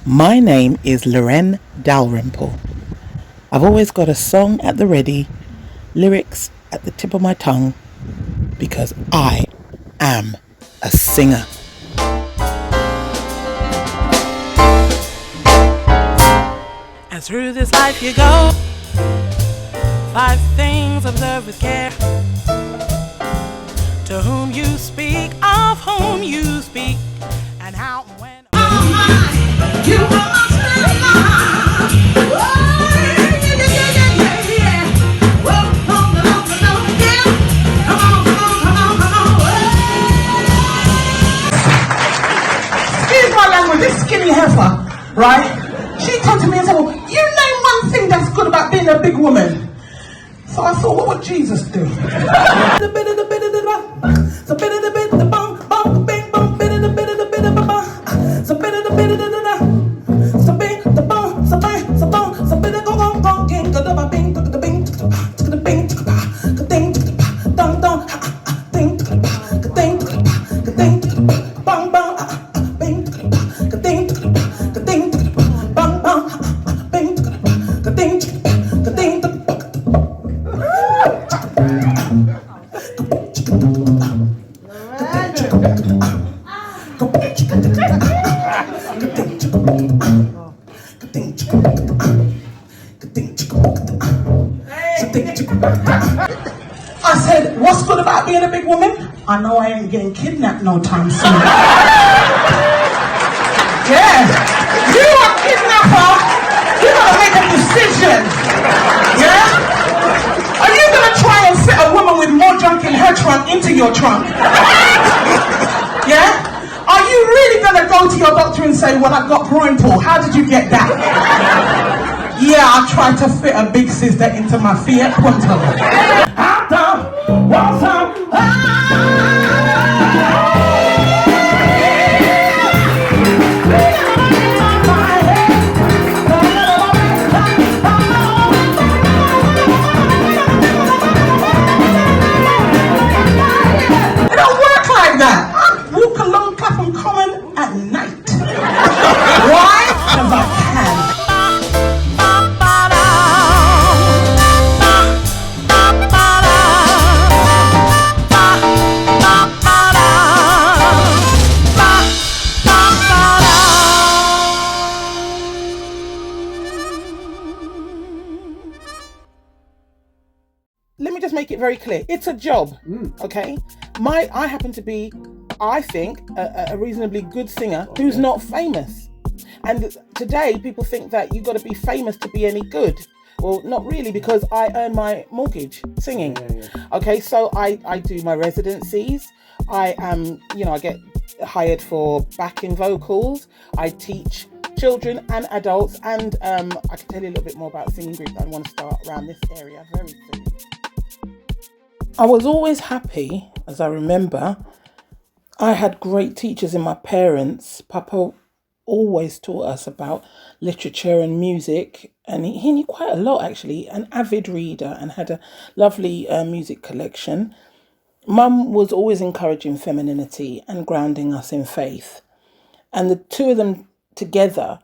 My name is Loren Dalrymple. I've always got a song at the ready, lyrics at the tip of my tongue, because I am a singer. And through this life you go, 5 things observe with care. To whom you speak, of whom you speak, and how and when. You are my excuse my language, this skinny heifer, right? She turned to me and said, well, you name one thing that's good about being a big woman. So I thought, what would Jesus do? I said, what's good about being a big woman? I know I ain't getting kidnapped no time soon. Yeah. You a kidnapper, you gotta make a decision. Yeah? Are you gonna try and fit a woman with more junk in her trunk into your trunk? Yeah? Are you really gonna go to your doctor and say, well, I got groin pull, how did you get that? Yeah, I tried to fit a big sister into my Fiat Punto. It don't work like that. I walk along Clapham Common at night. Why? Because I can. Let me just make it very clear. It's a job, okay? I happen to be, I think, a reasonably good singer who's not famous. And today, people think that you've got to be famous to be any good. Well, not really, because I earn my mortgage singing. Okay, so I do my residencies. I get hired for backing vocals. I teach children and adults. And I can tell you a little bit more about a singing group that I want to start around this area very soon. I was always happy, as I remember. I had great teachers in my parents. Papa always taught us about literature and music, and he knew quite a lot, actually, an avid reader, and had a lovely music collection. Mum was always encouraging femininity and grounding us in faith. And the two of them together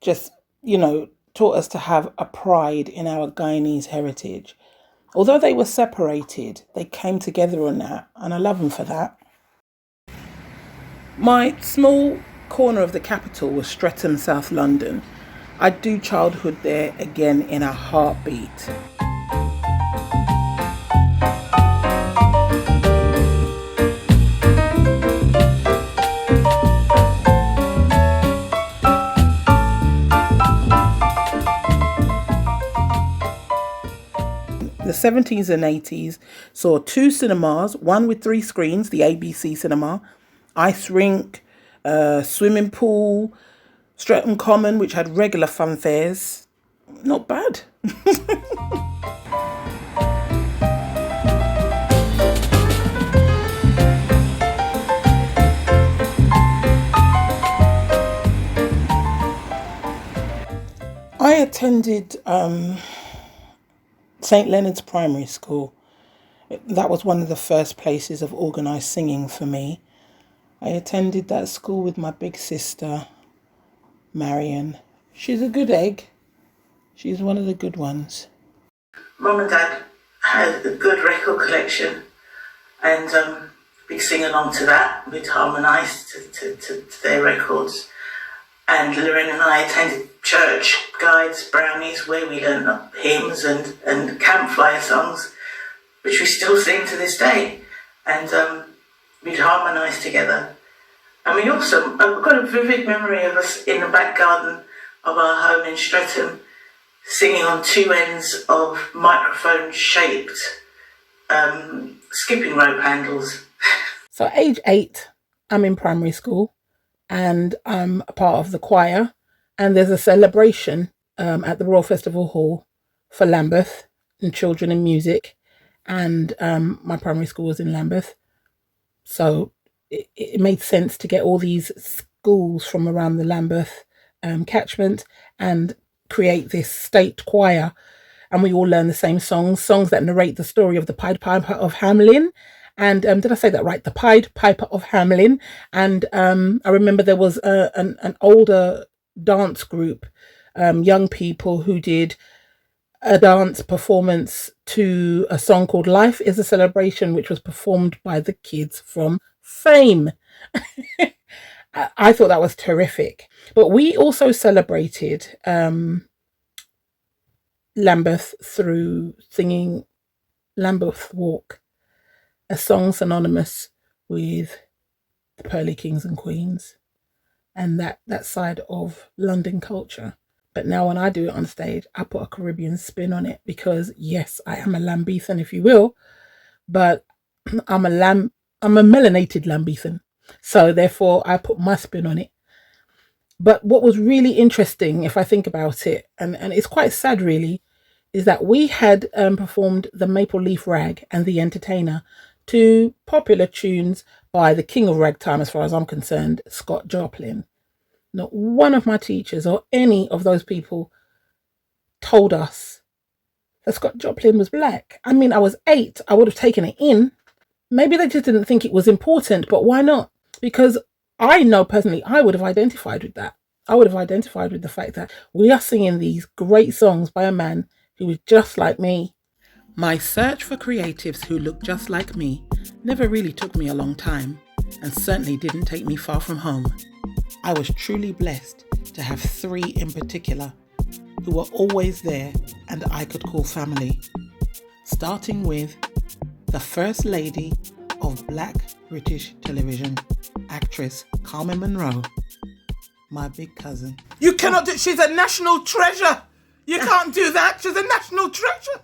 just, taught us to have a pride in our Guyanese heritage. Although they were separated, they came together on that, and I love them for that. My small corner of the capital was Streatham, South London. I'd do childhood there again in a heartbeat. The 70s and 80s saw 2 cinemas, one with 3 screens, the ABC cinema, ice rink, swimming pool, Streatham Common, which had regular fun fairs. Not bad. I attended St. Leonard's Primary School. That was one of the first places of organised singing for me. I attended that school with my big sister. Marion. She's a good egg. She's one of the good ones. Mum and Dad had a good record collection, and we'd sing along to that. We'd harmonise to their records. And Lorraine and I attended church guides, brownies, where we learned hymns and campfire songs, which we still sing to this day. And we'd harmonise together. And we also, I've got a vivid memory of us in the back garden of our home in Streatham, singing on two ends of microphone-shaped skipping rope handles. So age 8, I'm in primary school and I'm a part of the choir, and there's a celebration at the Royal Festival Hall for Lambeth and children in music, and my primary school was in Lambeth. So it made sense to get all these schools from around the Lambeth catchment and create this state choir, and we all learn the same songs that narrate the story of the Pied Piper of Hamelin. And did I say that right? The Pied Piper of Hamelin. And I remember there was an older dance group, young people who did a dance performance to a song called Life is a Celebration, which was performed by the kids from Fame. I thought that was terrific. But we also celebrated Lambeth through singing Lambeth Walk, a song synonymous with the Pearly Kings and Queens and that side of London culture. But now when I do it on stage, I put a Caribbean spin on it because, yes, I am a Lambethan, if you will, but I'm a melanated Lambethan. So therefore, I put my spin on it. But what was really interesting, if I think about it, and it's quite sad really, is that we had performed the Maple Leaf Rag and the Entertainer to popular tunes by the king of ragtime, as far as I'm concerned, Scott Joplin. Not one of my teachers or any of those people told us that Scott Joplin was black. I mean, I was 8. I would have taken it in. Maybe they just didn't think it was important, but why not? Because I know personally, I would have identified with that. I would have identified with the fact that we are singing these great songs by a man who was just like me. My search for creatives who look just like me never really took me a long time, and certainly didn't take me far from home. I was truly blessed to have 3 in particular who were always there and I could call family. Starting with the First Lady of Black British television, actress Carmen Munro, my big cousin. You cannot do, she's a national treasure. You can't do that. She's a national treasure.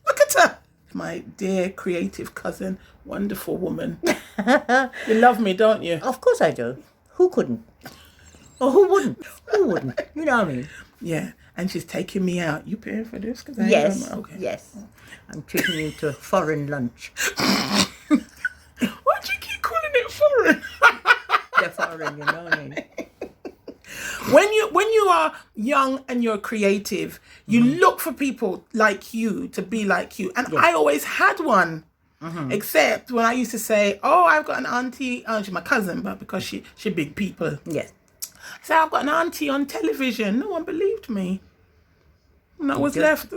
Look at her. My dear creative cousin, wonderful woman. You love me, don't you? Of course I do. Who couldn't? Or who wouldn't? Who wouldn't? You know what I mean? Yeah, and she's taking me out. You paying for this? Yes, okay. Yes. I'm treating you to a foreign lunch. Why do you keep calling it foreign? They're foreign, you know what I mean? When you are young and you're creative, you look for people like you to be like you. And I always had one. Except when I used to say, oh, I've got an auntie, she's my cousin, but because she big people. Yes. So I've got an auntie on television. No one believed me. And that was left.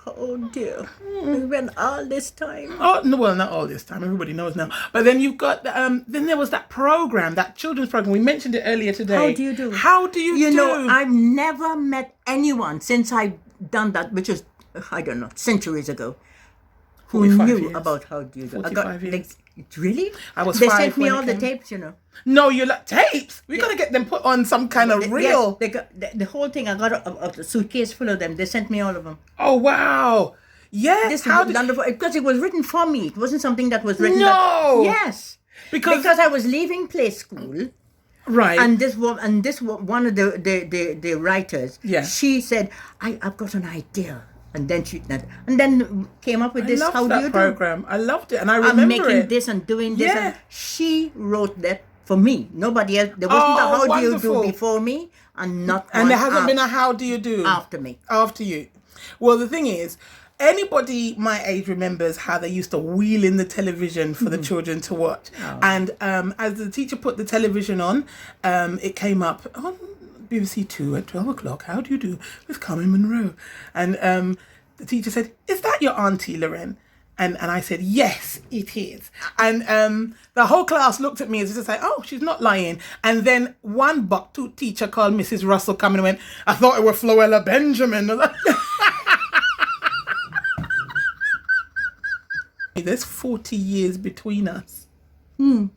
Oh dear. We went all this time. Oh no, well, not all this time. Everybody knows now. But then you've got then there was that program, that children's program. We mentioned it earlier today. How do you do? How do you do? You know, I've never met anyone since I've done that, which was, I don't know, centuries ago, who knew years. About how do you do. 45 years. Really? I was They 5 sent me when all it the came. tapes, you know. No, you like tapes. We gotta get them put on some kind of reel. They got the whole thing. I got a suitcase full of them. They sent me all of them. Oh wow. Yeah. This was wonderful because it was written for me. It wasn't something that was written. No. Yes. Because I was leaving play school. Right. And this one of the writers. Yeah. She said, I've got an idea. And then came up with this. I loved How that do you program. do? I loved it, and I remember I'm making it. this and doing this. Yeah. And she wrote that for me. Nobody else. There wasn't a how wonderful. do you do before me, and not And one there hasn't been a how do you do after me. After you. Well, the thing is, anybody my age remembers how they used to wheel in the television for the children to watch. And as the teacher put the television on, it came up on BBC Two at 12 o'clock. How do you do with Carmen Monroe? And the teacher said, is that your auntie, Loren? And I said, yes, it is. And the whole class looked at me as if to say, oh, she's not lying. And then one buck-tooth teacher called Mrs. Russell come and went, I thought it was Floella Benjamin. There's 40 years between us. Which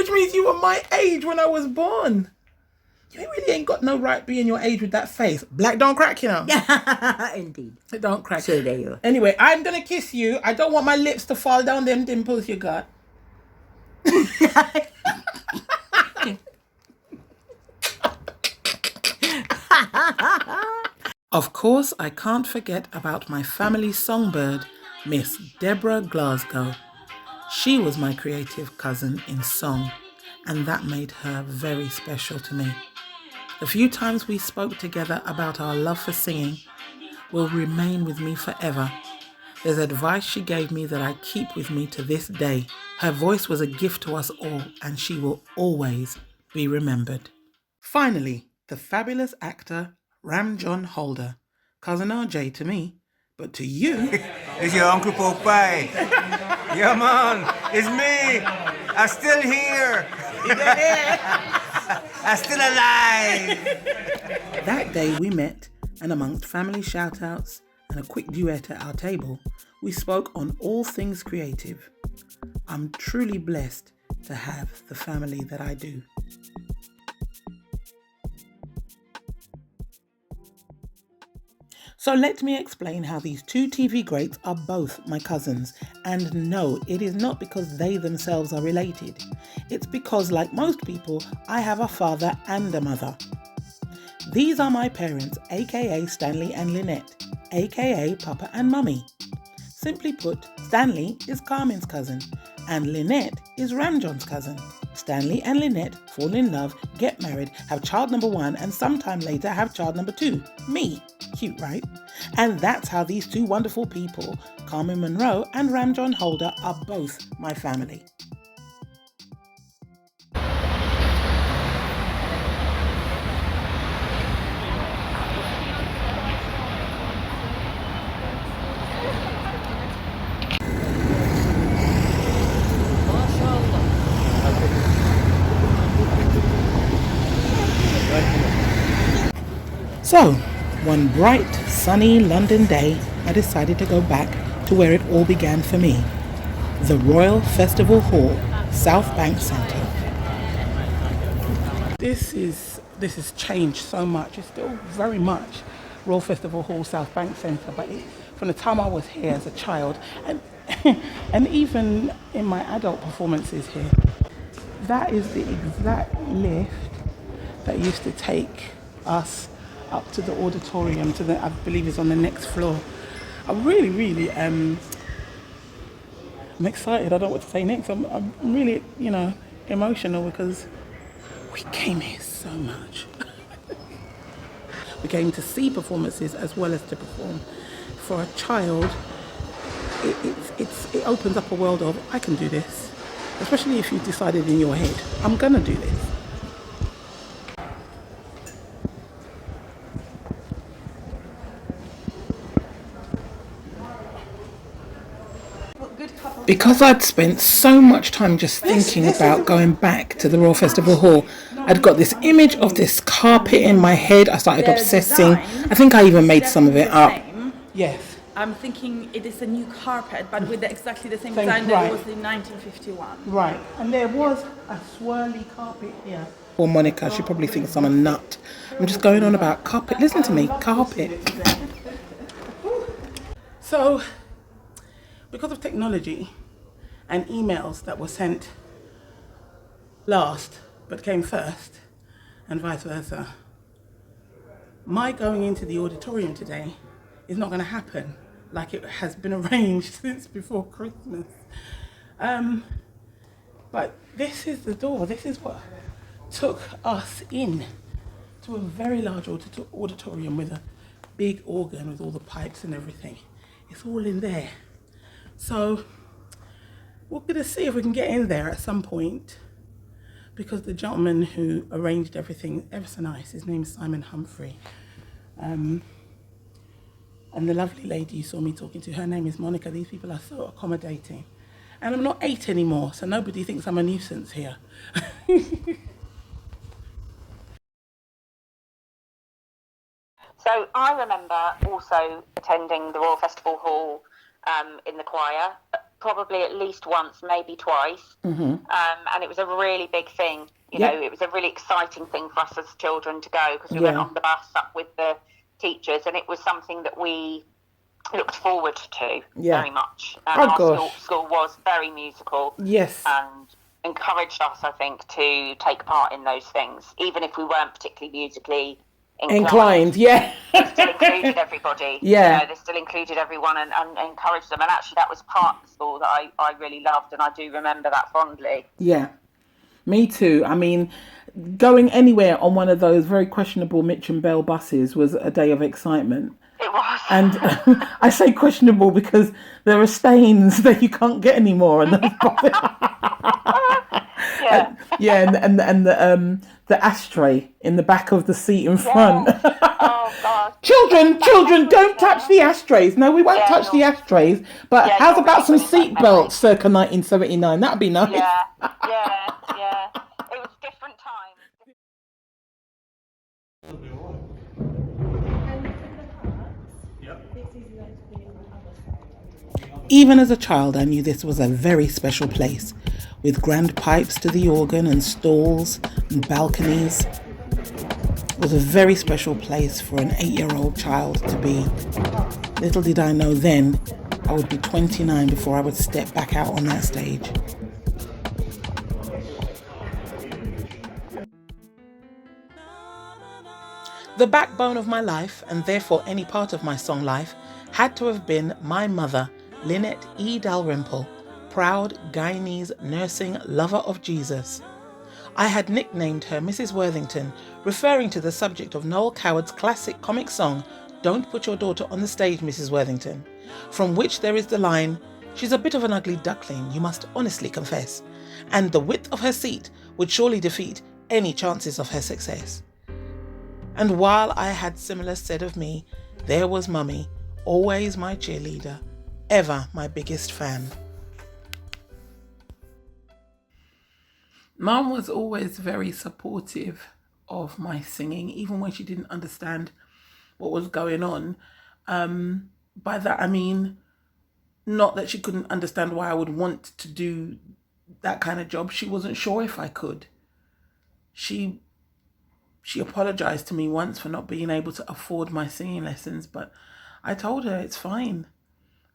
means you were my age when I was born. You really ain't got no right being your age with that face. Black don't crack, you know. Indeed. It don't crack. So there you are. Anyway, I'm going to kiss you. I don't want my lips to fall down them dimples you got. Of course, I can't forget about my family songbird, Miss Deborah Glasgow. She was my creative cousin in song, and that made her very special to me. The few times we spoke together about our love for singing will remain with me forever. There's advice she gave me that I keep with me to this day. Her voice was a gift to us all, and she will always be remembered. Finally, the fabulous actor Ram John Holder, cousin RJ to me, but to you... It's your Uncle Popeye. Yeah, man, it's me. I'm still here. I'm still alive. That day we met, and amongst family shout-outs and a quick duet at our table, we spoke on all things creative. I'm truly blessed to have the family that I do. So let me explain how these two TV greats are both my cousins. And no, it is not because they themselves are related. It's because, like most people, I have a father and a mother. These are my parents, aka Stanley and Lynette, aka Papa and Mummy. Simply put, Stanley is Carmen's cousin, and Lynette is Ramjohn's cousin. Stanley and Lynette fall in love, get married, have child number 1, and sometime later have child number 2, me. Cute, right? And that's how these two wonderful people, Carmen Monroe and Ram John Holder, are both my family. So, one bright, sunny London day, I decided to go back to where it all began for me, the Royal Festival Hall, South Bank Centre. This has changed so much. It's still very much Royal Festival Hall, South Bank Centre, but from the time I was here as a child, and and even in my adult performances here, that is the exact lift that used to take us up to the auditorium, I believe it's on the next floor. I really, I'm excited. I don't know what to say next. I'm really, emotional because we came here so much. We came to see performances as well as to perform. For a child, it opens up a world of, I can do this. Especially if you've decided in your head, I'm gonna do this. Because I'd spent so much time just thinking about going back to the Royal Festival Hall, I'd got this image of this carpet in my head. I started obsessing. I think I even made some of it up. Yes. I'm thinking it is a new carpet, but with exactly the same design that it was in 1951. Right. And there was a swirly carpet here. Poor Monica, she probably thinks I'm a nut. I'm just going on about carpet. Listen to me, carpet. So, because of technology and emails that were sent last but came first, and vice versa, my going into the auditorium today is not going to happen like it has been arranged since before Christmas. But this is the door. This is what took us in to a very large auditorium with a big organ with all the pipes and everything. It's all in there. So we're going to see if we can get in there at some point. because the gentleman who arranged everything, ever so nice, his name is Simon Humphrey. And the lovely lady you saw me talking to, her name is Monica. These people are so accommodating. And I'm not 8 anymore, so nobody thinks I'm a nuisance here. So I remember also attending the Royal Festival Hall in the choir, probably at least once, maybe twice. And it was a really big thing. You know, it was a really exciting thing for us as children to go, because we went on the bus up with the teachers, and it was something that we looked forward to very much. And our school was very musical. And encouraged us, I think, to take part in those things, even if we weren't particularly musically inclined. They still included everybody. You know, they still included everyone and encouraged them. And actually, that was part of the school that I really loved, and I do remember that fondly. Yeah, me too. I mean, going anywhere on one of those very questionable Mitch and Bell buses was a day of excitement. It was. And I say questionable because there are stains that you can't get anymore on those buses. And the ashtray in the back of the seat in front. Oh God! Children, don't touch the ashtrays. No, we won't touch the ashtrays. But how's about some seat belts circa 1979? That'd be nice. Yeah. It was different times. Even as a child, I knew this was a very special place, with grand pipes to the organ and stalls and balconies. It was a very special place for an 8-year-old child to be. Little did I know then I would be 29 before I would step back out on that stage. The backbone of my life, and therefore any part of my song life, had to have been my mother, Lynette E. Dalrymple, proud Guyanese nursing lover of Jesus. I had nicknamed her Mrs. Worthington, referring to the subject of Noel Coward's classic comic song, Don't Put Your Daughter on the Stage, Mrs. Worthington, from which there is the line, she's a bit of an ugly duckling, you must honestly confess, and the width of her seat would surely defeat any chances of her success. And while I had similar said of me, there was Mummy, always my cheerleader, ever my biggest fan. Mum was always very supportive of my singing, even when she didn't understand what was going on. By that I mean, not that she couldn't understand why I would want to do that kind of job. She wasn't sure if I could. She apologized to me once for not being able to afford my singing lessons, but I told her it's fine.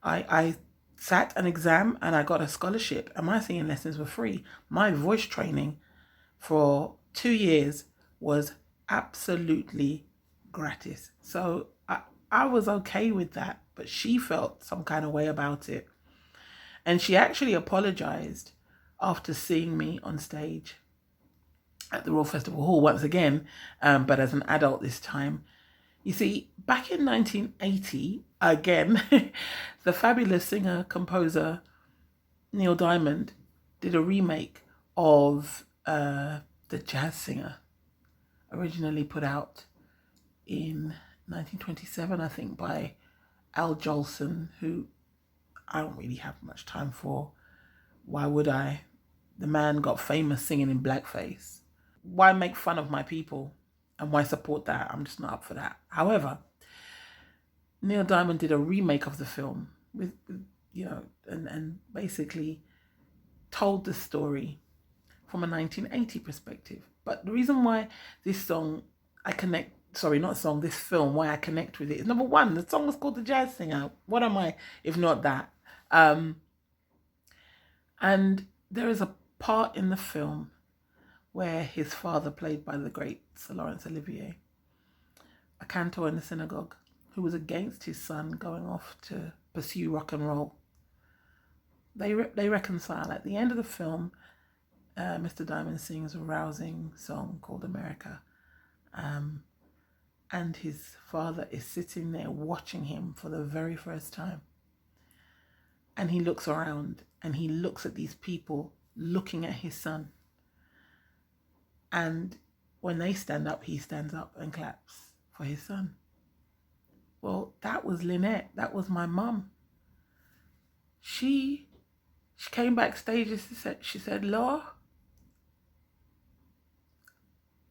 I sat an exam and I got a scholarship, and my singing lessons were free. My voice training for 2 years was absolutely gratis. So I was okay with that, but she felt some kind of way about it. And she actually apologized after seeing me on stage at the Royal Festival Hall once again, but as an adult this time. You see, back in 1980, again, the fabulous singer-composer Neil Diamond did a remake of The Jazz Singer, originally put out in 1927, I think, by Al Jolson, who I don't really have much time for. Why would I? The man got famous singing in blackface. Why make fun of my people? And why support that? I'm just not up for that. However, Neil Diamond did a remake of the film with and basically told the story from a 1980 perspective. But the reason why this film, why I connect with it is, number one, the song was called The Jazz Singer. What am I if not that? And there is a part in the film where his father, played by the great Sir Laurence Olivier, a cantor in the synagogue, who was against his son going off to pursue rock and roll. They reconcile. At the end of the film, Mr. Diamond sings a rousing song called America. And his father is sitting there watching him for the very first time. And he looks around and he looks at these people looking at his son. And when they stand up, he stands up and claps for his son. Well, that was Lynette. That was my mum. She came backstage and she said, Law,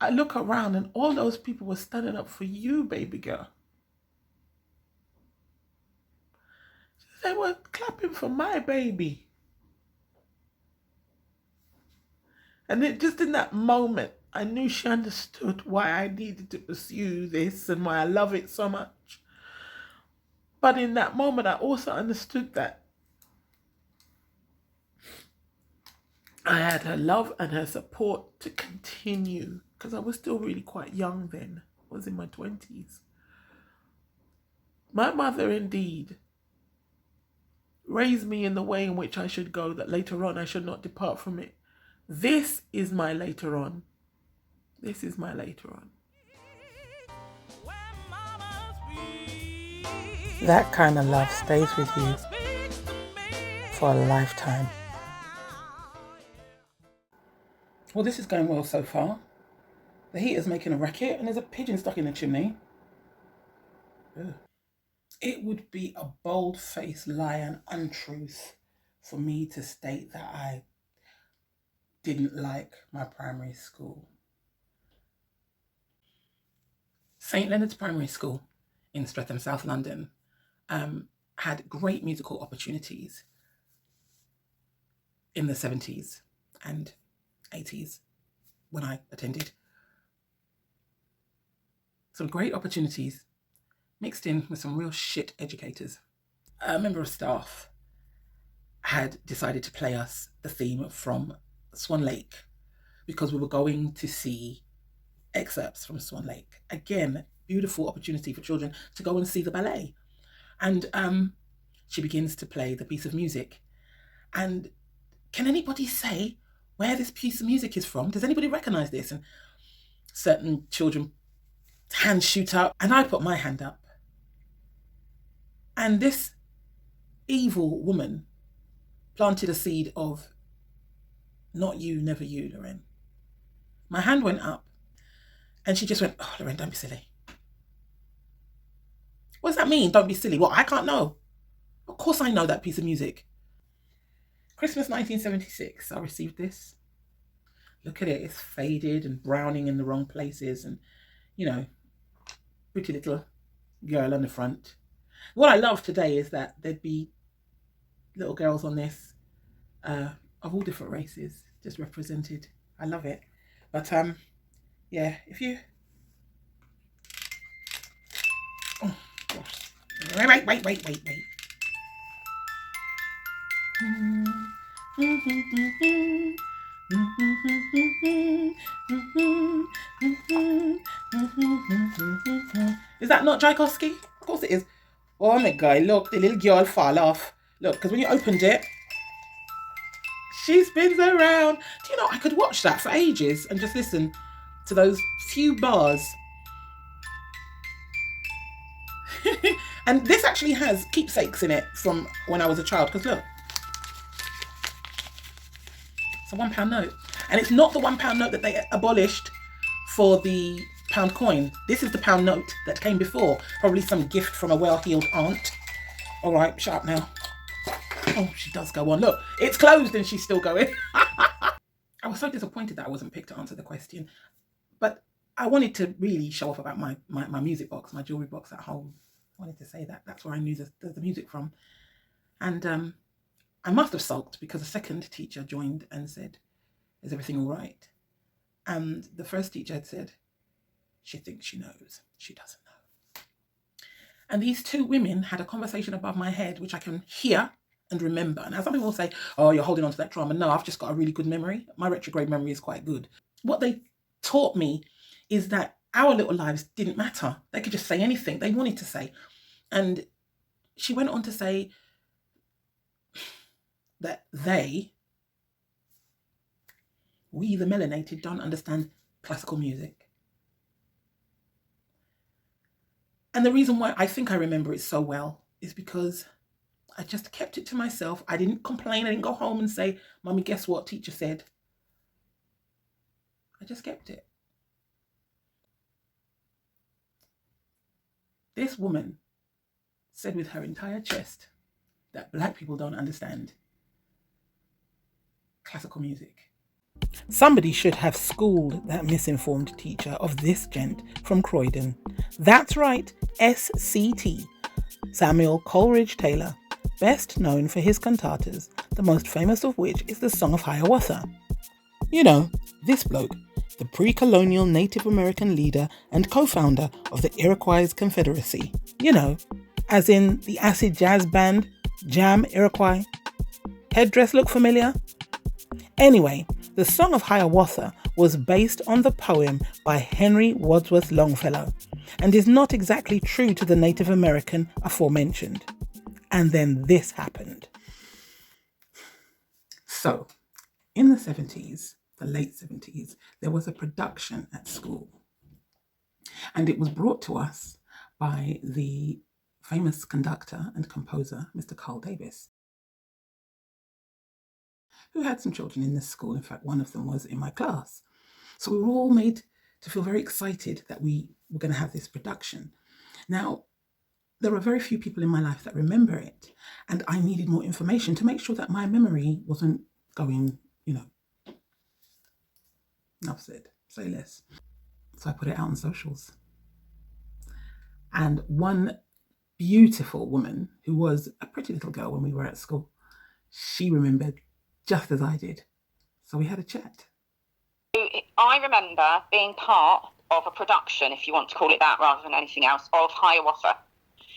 I look around and all those people were standing up for you, baby girl. They were clapping for my baby. And it just in that moment, I knew she understood why I needed to pursue this and why I love it so much. But in that moment, I also understood that I had her love and her support to continue, because I was still really quite young then. I was in my 20s. My mother indeed raised me in the way in which I should go, that later on I should not depart from it. This is my later on. This is my later on. That kind of love stays with you for a lifetime. Well, this is going well so far. The heater's making a racket and there's a pigeon stuck in the chimney. Ugh. It would be a bold-faced lie and untruth for me to state that I didn't like my primary school. St. Leonard's Primary School in Streatham, South London, had great musical opportunities in the 70s and 80s when I attended. Some great opportunities mixed in with some real shit educators. A member of staff had decided to play us the theme from Swan Lake because we were going to see excerpts from Swan Lake. Again, beautiful opportunity for children to go and see the ballet. And she begins to play the piece of music. And can anybody say where this piece of music is from? Does anybody recognize this? And certain children hands shoot up, and I put my hand up. And this evil woman planted a seed of not you, never you, Lorraine. My hand went up and she just went, oh, Lorraine, don't be silly. What does that mean? Don't be silly. Well, I can't know. Of course I know that piece of music. Christmas 1976, I received this. Look at it. It's faded and browning in the wrong places and, you know, pretty little girl on the front. What I love today is that there'd be little girls on this of all different races just represented. I love it. But yeah, if you... Oh, gosh. Wait. Is that not Tchaikovsky? Of course it is. Oh my God, look, the little girl fall off. Look, because when you opened it, she spins around. Do you know, I could watch that for ages and just listen to those few bars. And this actually has keepsakes in it from when I was a child, because look, it's a £1 note. And it's not the £1 note that they abolished for the pound coin. This is the pound note that came before. Probably some gift from a well-heeled aunt. All right, shut up now. Oh, she does go on. Look, it's closed and she's still going. I was so disappointed that I wasn't picked to answer the question. But I wanted to really show off about my music box, my jewellery box at home. I wanted to say that. That's where I knew the music from. And I must have sulked because a second teacher joined and said, is everything all right? And the first teacher had said, she thinks she knows. She doesn't know. And these two women had a conversation above my head, which I can hear and remember. Now, some people will say, oh, you're holding on to that trauma. No, I've just got a really good memory. My retrograde memory is quite good. What they taught me is that our little lives didn't matter. They could just say anything they wanted to say. And she went on to say that we the melanated, don't understand classical music. And the reason why I think I remember it so well is because I just kept it to myself. I didn't complain. I didn't go home and say, Mummy, guess what teacher said? I just kept it. This woman said with her entire chest that black people don't understand classical music. Somebody should have schooled that misinformed teacher of this gent from Croydon. That's right, SCT, Samuel Coleridge Taylor, best known for his cantatas, the most famous of which is the Song of Hiawatha. You know, this bloke, the pre-colonial Native American leader and co-founder of the Iroquois Confederacy. You know, as in the acid jazz band Jam Iroquois. Headdress look familiar? Anyway, the Song of Hiawatha was based on the poem by Henry Wadsworth Longfellow and is not exactly true to the Native American aforementioned. And then this happened. So, in the 70s, the late 70s, there was a production at school. And it was brought to us by the famous conductor and composer, Mr. Carl Davis, who had some children in this school. In fact, one of them was in my class. So we were all made to feel very excited that we were going to have this production. Now, there are very few people in my life that remember it, and I needed more information to make sure that my memory wasn't going, enough said, say less. So I put it out on socials. And one beautiful woman, who was a pretty little girl when we were at school, she remembered just as I did. So we had a chat. I remember being part of a production, if you want to call it that rather than anything else, of Hiawatha,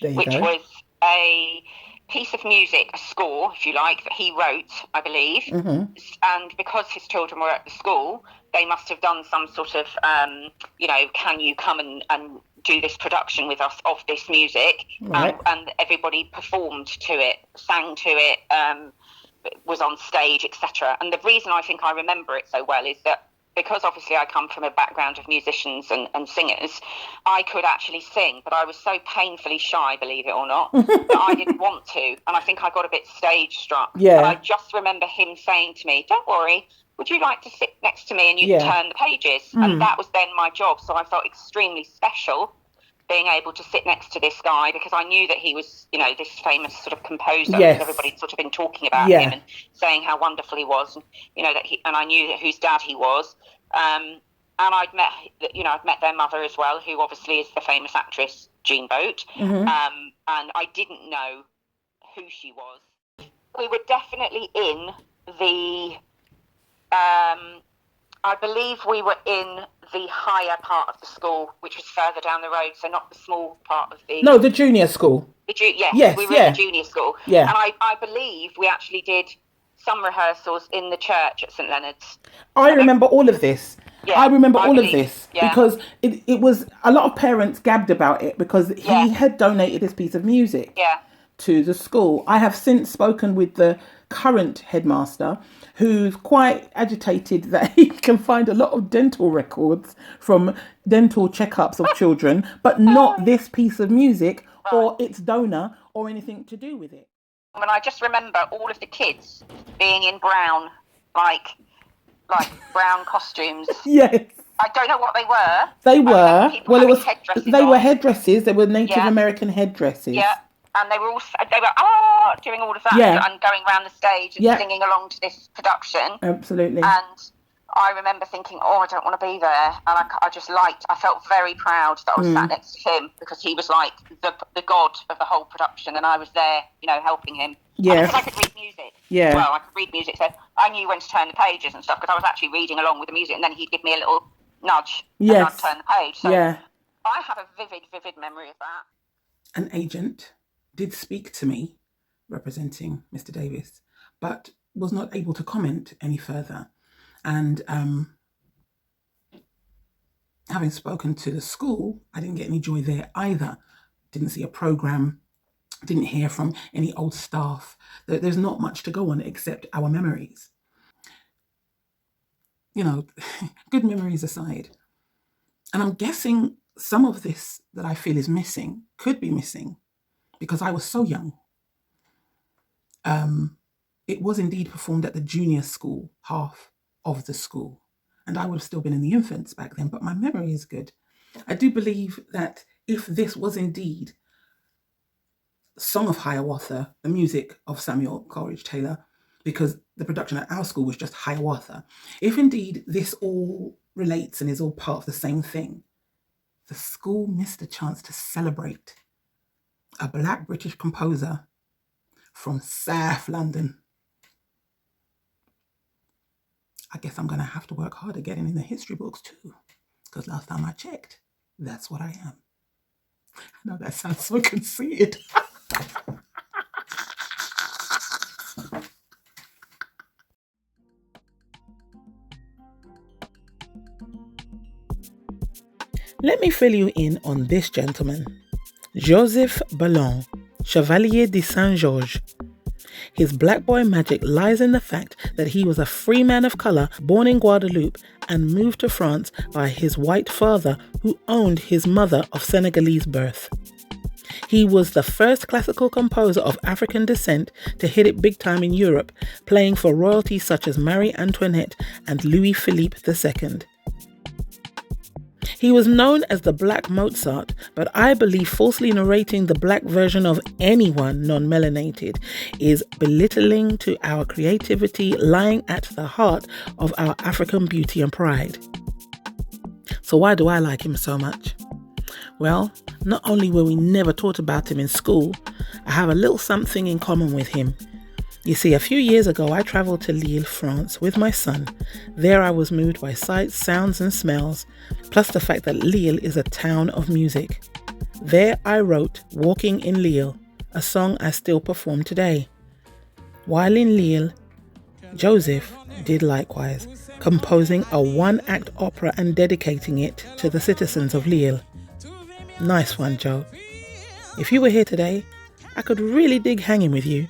which was a piece of music, a score, if you like, that he wrote, I believe. Mm-hmm. And because his children were at the school, they must have done some sort of, can you come and do this production with us of this music? Right. And everybody performed to it, sang to it, was on stage, etc. And the reason I think I remember it so well is that because obviously I come from a background of musicians and singers, I could actually sing, but I was so painfully shy, believe it or not, that I didn't want to. And I think I got a bit stage struck. Yeah. And I just remember him saying to me, "Don't worry, would you like to sit next to me and you can turn the pages?" And that was then my job. So I felt extremely special being able to sit next to this guy, because I knew that he was, this famous sort of composer. Yes. Everybody'd sort of been talking about him and saying how wonderful he was, and, and I knew whose dad he was. And I'd met their mother as well, who obviously is the famous actress Jean Boat. Mm-hmm. And I didn't know who she was. We were definitely in the, I believe we were in the higher part of the school, which was further down the road, so not the small part of the... No, the junior school. Yes, we were in the junior school. Yeah. And I believe we actually did some rehearsals in the church at St Leonard's. I remember all of this. Yeah, I remember all of this because it was, a lot of parents gabbed about it because he had donated this piece of music to the school. I have since spoken with the current headmaster, who's quite agitated that he can find a lot of dental records from dental checkups of children, but not this piece of music or its donor or anything to do with it. And I just remember all of the kids being in brown, like brown costumes. Yes. I don't know what they were. They were. Well, they were headdresses. They were Native American headdresses. Yeah. And they were doing all of that and going around the stage and singing along to this production. Absolutely. And I remember thinking, I don't want to be there. And I felt very proud that I was sat next to him, because he was like the god of the whole production, and I was there, helping him. Yeah. Because I could read music. Yeah. Well, I could read music, so I knew when to turn the pages and stuff, because I was actually reading along with the music, and then he'd give me a little nudge and I'd turn the page. So I have a vivid memory of that. An agent did speak to me, representing Mr. Davis, but was not able to comment any further. And having spoken to the school, I didn't get any joy there either. Didn't see a program, didn't hear from any old staff. There's not much to go on except our memories. Good memories aside. And I'm guessing some of this that I feel is missing could be missing because I was so young. It was indeed performed at the junior school, half of the school. and I would have still been in the infants back then, but my memory is good. I do believe that if this was indeed Song of Hiawatha, the music of Samuel Coleridge Taylor, because the production at our school was just Hiawatha, if indeed this all relates and is all part of the same thing, the school missed a chance to celebrate a Black British composer from South London. I guess I'm going to have to work harder getting in the history books too, because last time I checked, that's what I am. I know that sounds so conceited. Let me fill you in on this gentleman, Joseph Ballon, Chevalier de Saint-Georges. His black boy magic lies in the fact that he was a free man of colour born in Guadeloupe and moved to France by his white father who owned his mother of Senegalese birth. He was the first classical composer of African descent to hit it big time in Europe, playing for royalty such as Marie Antoinette and Louis Philippe II. He was known as the Black Mozart, but I believe falsely narrating the black version of anyone non-melanated is belittling to our creativity lying at the heart of our African beauty and pride. So why do I like him so much? Well, not only were we never taught about him in school, I have a little something in common with him. You see, a few years ago, I travelled to Lille, France with my son. There I was moved by sights, sounds and smells, plus the fact that Lille is a town of music. There I wrote Walking in Lille, a song I still perform today. While in Lille, Joseph did likewise, composing a one-act opera and dedicating it to the citizens of Lille. Nice one, Joe. If you were here today, I could really dig hanging with you.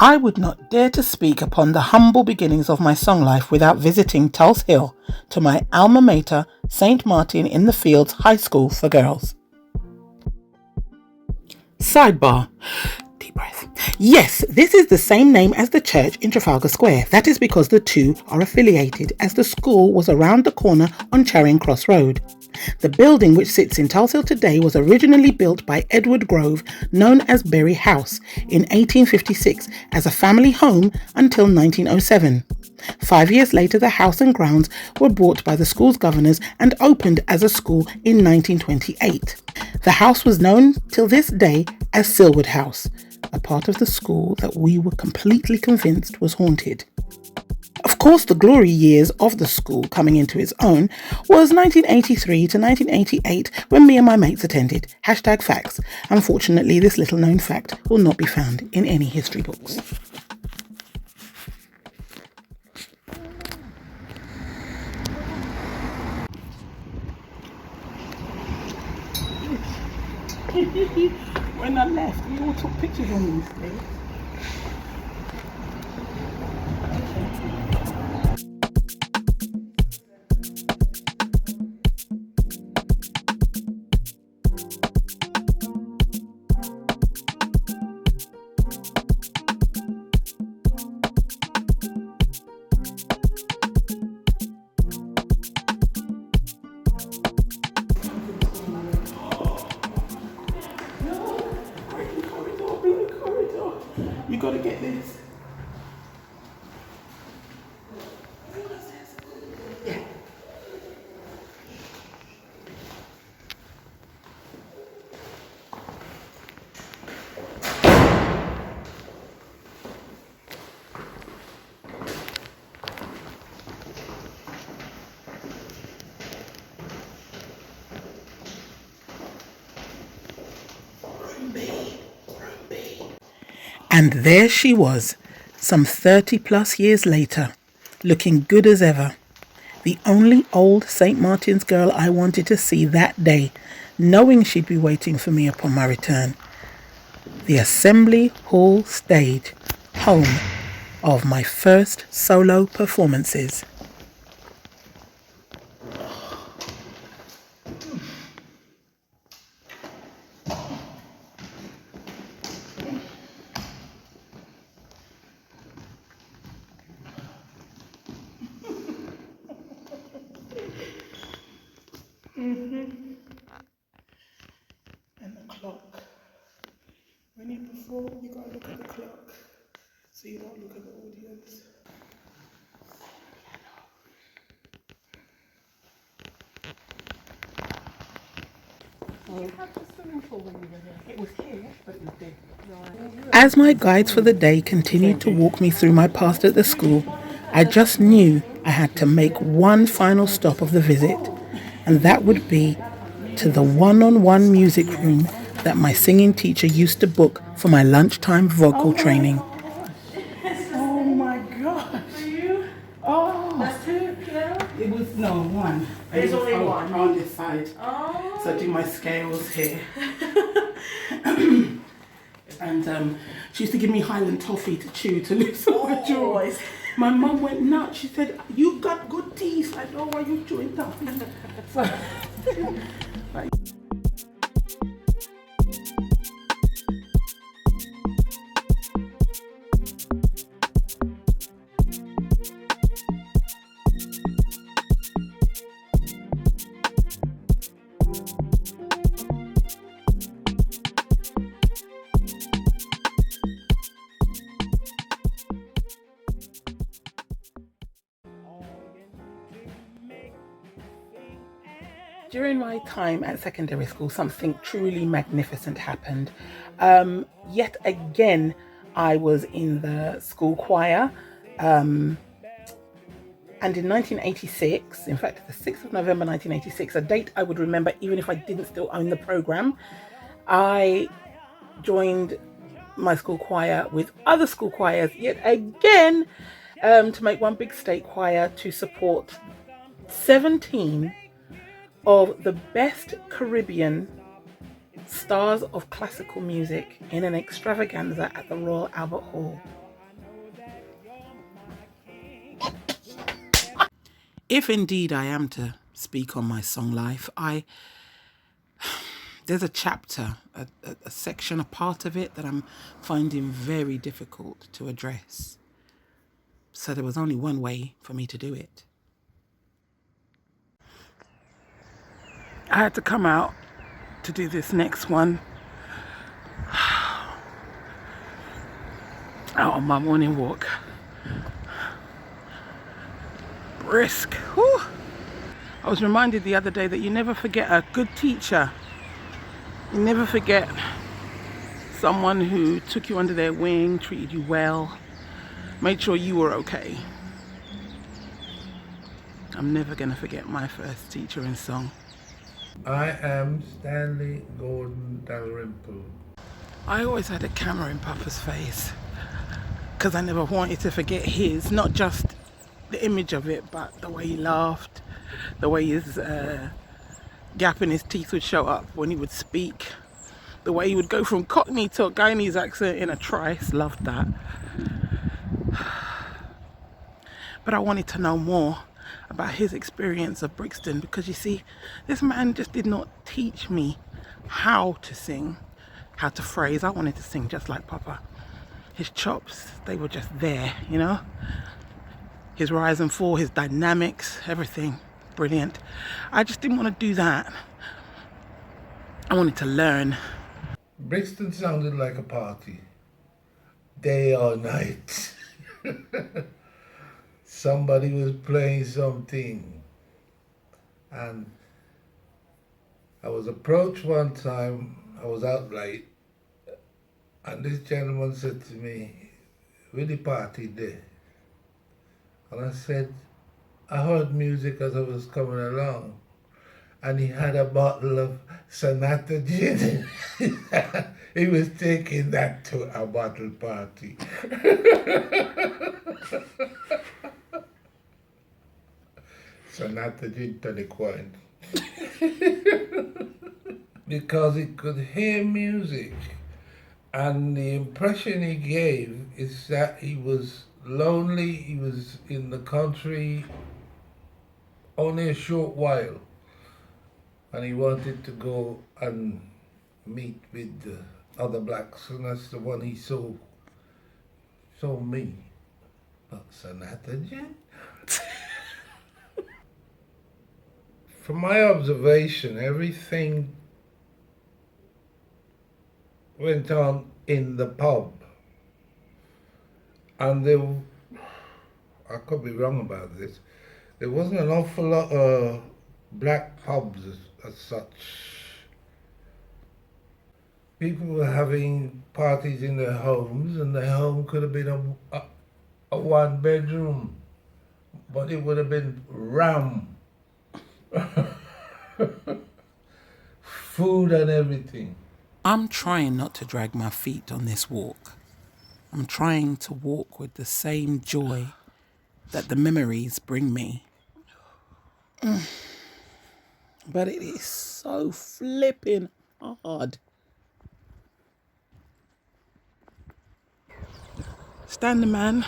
I would not dare to speak upon the humble beginnings of my song life without visiting Tulse Hill to my alma mater, St. Martin in the Fields High School for Girls. Sidebar. Deep breath. Yes, this is the same name as the church in Trafalgar Square. That is because the two are affiliated, as the school was around the corner on Charing Cross Road. The building which sits in Tulse Hill today was originally built by Edward Grove, known as Berry House, in 1856 as a family home until 1907. 5 years later, the house and grounds were bought by the school's governors and opened as a school in 1928. The house was known till this day as Silwood House, a part of the school that we were completely convinced was haunted. Of course, the glory years of the school coming into its own was 1983 to 1988 when me and my mates attended. #facts. Unfortunately, this little known fact will not be found in any history books. When I left, we all took pictures on these things. You gotta get this. Yeah. And there she was, some 30 plus years later, looking good as ever. The only old St. Martin's girl I wanted to see that day, knowing she'd be waiting for me upon my return. The Assembly Hall stage, home of my first solo performances. clock. When you perform, you gotta look at the clock, so you don't look at the audience. It was here, but it was there. As my guides for the day continued to walk me through my past at the school, I just knew I had to make one final stop of the visit, and that would be to the one-on-one music room that my singing teacher used to book for my lunchtime vocal training. Oh my gosh! Oh, that's two, yeah? It was one. There's only one on this side. Oh. So I do my scales here. And she used to give me Highland toffee to chew to loosen my jaw. My mum went nuts. She said, "You got good teeth." I know why you chewing toffee. So, like, during my time at secondary school, something truly magnificent happened. Yet again, I was in the school choir. And in 1986, in fact, the 6th of November 1986, a date I would remember even if I didn't still own the program, I joined my school choir with other school choirs yet again to make one big state choir to support 17 of the best Caribbean stars of classical music in an extravaganza at the Royal Albert Hall. If indeed I am to speak on my song life, there's a chapter, a section, a part of it that I'm finding very difficult to address. So there was only one way for me to do it. I had to come out to do this next one out on my morning walk. Brisk. Whew. I was reminded the other day that you never forget a good teacher. You never forget someone who took you under their wing, treated you well, made sure you were okay. I'm never going to forget my first teacher in song. I am Stanley Gordon Dalrymple. I always had a camera in Papa's face because I never wanted to forget his, not just the image of it, but the way he laughed, the way his gap in his teeth would show up when he would speak, the way he would go from Cockney to a Guyanese accent in a trice. Loved that. But I wanted to know more about his experience of Brixton, because you see, this man just did not teach me how to sing, how to phrase. I wanted to sing just like Papa. His chops, they were just there, you know? His rise and fall, his dynamics, everything, brilliant. I just didn't want to do that. I wanted to learn. Brixton sounded like a party, day or night. Somebody was playing something, and I was approached one time. I was out late, and this gentleman said to me, "Where the party there?" And I said, "I heard music as I was coming along." And he had a bottle of Sonata gin. He was taking that to a bottle party. Sonata gin tonic wine. Because he could hear music. And the impression he gave is that he was lonely, he was in the country only a short while. And he wanted to go and meet with the other blacks, and that's the one he saw me. But Sonata gin? From my observation, everything went on in the pub. And I could be wrong about this, there wasn't an awful lot of black pubs as such. People were having parties in their homes, and their home could have been a one bedroom, but it would have been ram. Food and everything. I'm trying not to drag my feet on this walk. I'm trying to walk with the same joy that the memories bring me. But it is so flipping hard. Stan the man,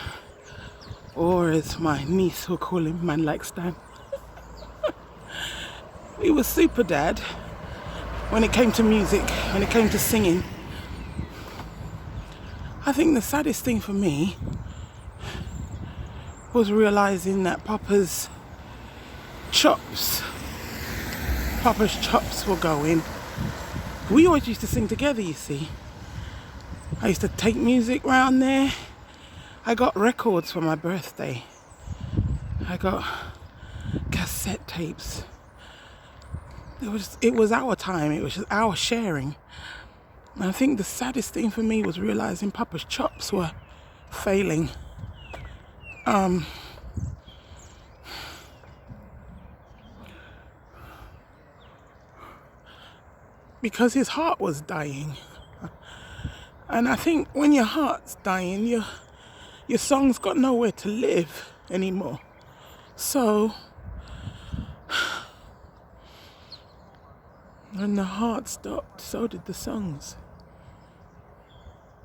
or as my niece will call him, man like Stan. He was super dad when it came to music, when it came to singing. I think the saddest thing for me was realising that Papa's chops were going. We always used to sing together, you see. I used to take music round there. I got records for my birthday. I got cassette tapes. It was our time, it was just our sharing. And I think the saddest thing for me was realising Papa's chops were failing. Because his heart was dying. And I think when your heart's dying, your song's got nowhere to live anymore. So, when the heart stopped, so did the songs.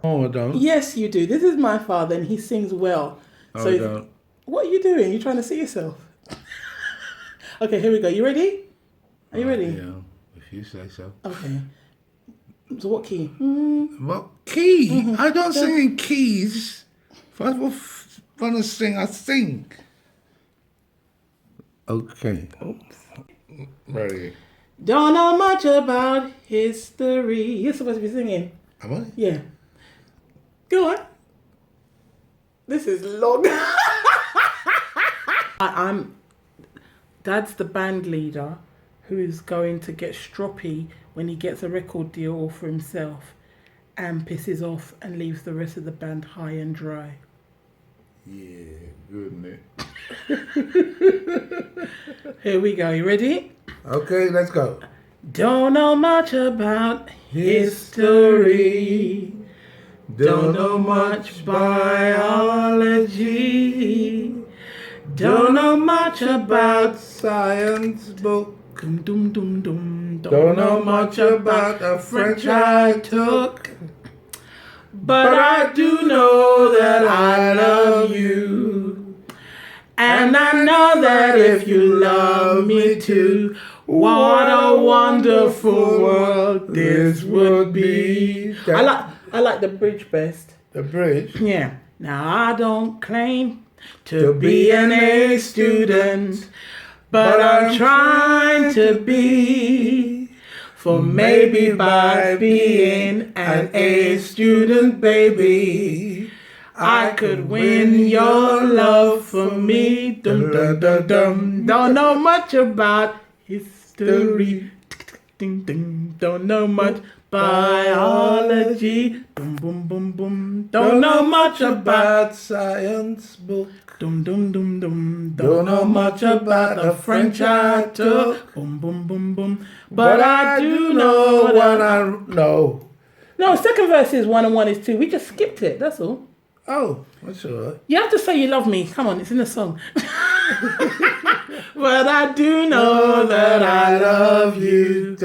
Oh, I don't. Yes, you do. This is my father, and he sings well. So I don't. What are you doing? You trying to see yourself? Okay, here we go. You ready? Are you ready? Yeah, if you say so. Okay. So what key? What key? I don't sing in keys. If I want to sing, I sing. Okay. Oops. Ready. Don't know much about history. You're supposed to be singing. Am I? Yeah. Go on. This is long. Dad's the band leader who is going to get stroppy when he gets a record deal all for himself and pisses off and leaves the rest of the band high and dry. Yeah, good, innit? Here we go. You ready? Okay, let's go. Don't know much about history. Don't know much biology. Don't know much about Science book. Dum dum dum. Don't know much about a French I took. But I do know that I love you. And I know that if you love me too, what a wonderful world this would be. I like the bridge best. The bridge? Yeah. Now I don't claim to be an A student, but I'm trying to be. For maybe by being an A student, baby, I could win your love for me. Dum dum dum dum. Don't know much about history. Ding ding. Don't know much biology. Boom boom boom boom. Don't know much about science book. Dum dum dum dum. Don't know much about the French I took. Boom boom boom boom. But I do know what I know. No, second verse is 1 and 1 is 2. We just skipped it. That's all. Oh, that's all right. You have to say you love me. Come on, it's in the song. But I do know that I love you.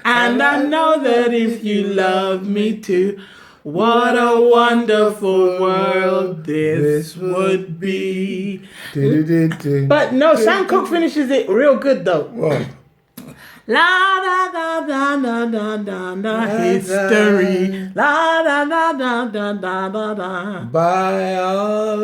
And I know that if you love me too, what a wonderful world this would be. But no, Sam Cooke finishes it real good though. What? La da da da da da da da history. La da da da da da da da Biology.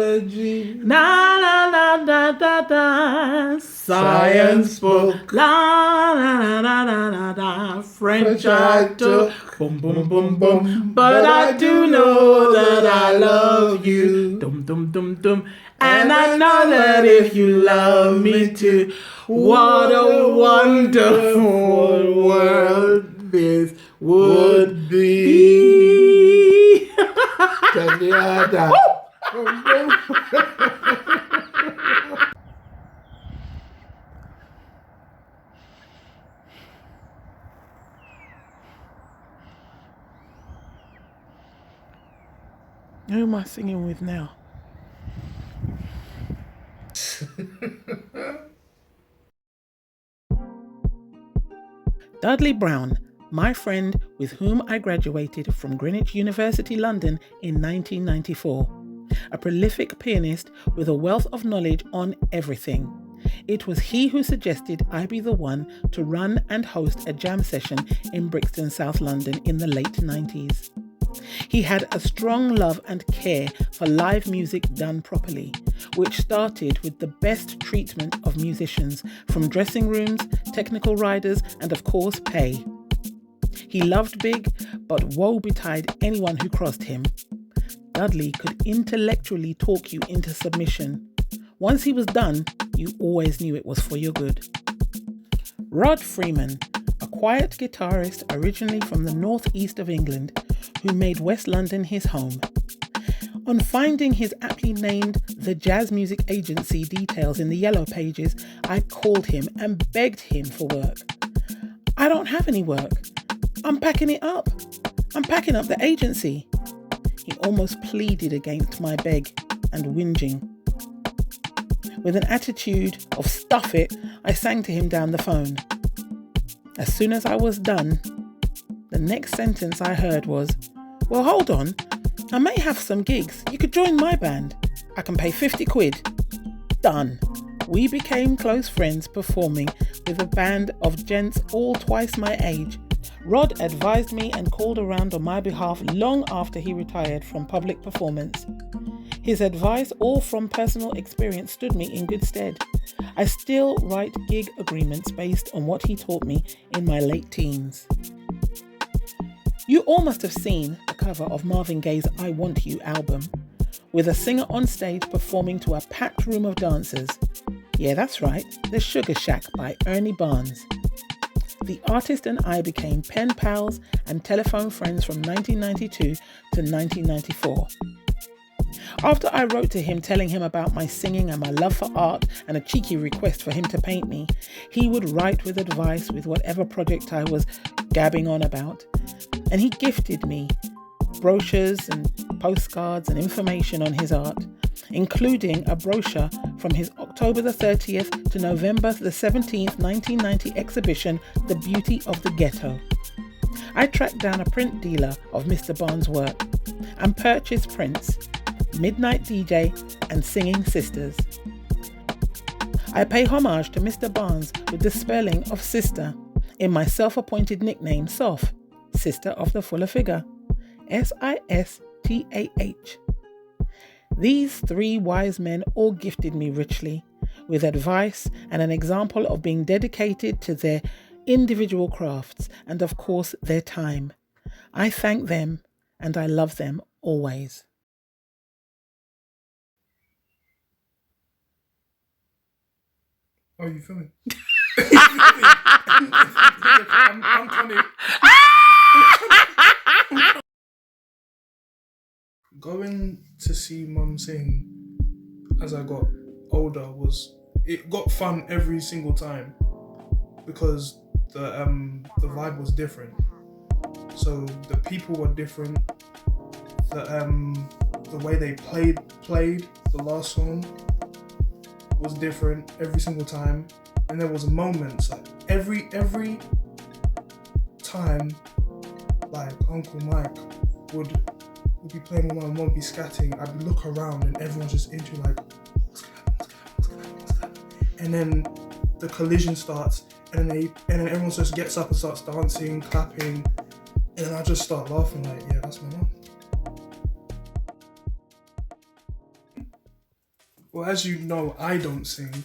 La la la da da da Science book. La la la la la la. French I took. Boom boom boom boom. But I do know that I love you. Dum dum dum dum. And I know that if you love me too, what a wonderful world this would be. Who am I singing with now? Dudley Brown, my friend with whom I graduated from Greenwich University, London in 1994. A prolific pianist with a wealth of knowledge on everything. It was he who suggested I be the one to run and host a jam session in Brixton, South London in the late 90s. He had a strong love and care for live music done properly, which started with the best treatment of musicians from dressing rooms, technical riders, and of course pay. He loved big, but woe betide anyone who crossed him. Dudley could intellectually talk you into submission. Once he was done, you always knew it was for your good. Rod Freeman, a quiet guitarist originally from the northeast of England, who made West London his home. On finding his aptly named The Jazz Music Agency details in the Yellow Pages, I called him and begged him for work. I don't have any work. I'm packing it up. I'm packing up the agency. He almost pleaded against my beg and whinging. With an attitude of stuff it, I sang to him down the phone. As soon as I was done, the next sentence I heard was, "Well, hold on, I may have some gigs. You could join my band. I can pay 50 quid. Done. We became close friends performing with a band of gents all twice my age. Rod advised me and called around on my behalf long after he retired from public performance. His advice, all from personal experience, stood me in good stead. I still write gig agreements based on what he taught me in my late teens." You all must have seen the cover of Marvin Gaye's I Want You album, with a singer on stage performing to a packed room of dancers. Yeah, that's right, The Sugar Shack by Ernie Barnes. The artist and I became pen pals and telephone friends from 1992 to 1994. After I wrote to him telling him about my singing and my love for art and a cheeky request for him to paint me, he would write with advice with whatever project I was gabbing on about. And he gifted me brochures and postcards and information on his art, including a brochure from his October the 30th to November the 17th, 1990 exhibition, The Beauty of the Ghetto. I tracked down a print dealer of Mr. Barnes' work and purchased prints, Midnight DJ and Singing Sisters. I pay homage to Mr. Barnes with the spelling of sister in my self-appointed nickname, Soph, Sister of the Fuller Figure, Sistah. These three wise men all gifted me richly with advice and an example of being dedicated to their individual crafts and, of course, their time. I thank them and I love them always. Oh, you filming? I'm funny. Going to see Mum sing as I got older it got fun every single time because the vibe was different. So the people were different. The way they played the last song was different every single time, and there was moments like every time, like Uncle Mike would be playing with my mum, be scatting. I'd look around and everyone's just into like, what's going on? And then the collision starts, and then everyone just gets up and starts dancing, clapping, and then I just start laughing like, yeah, that's my mum. Well, as you know, I don't sing,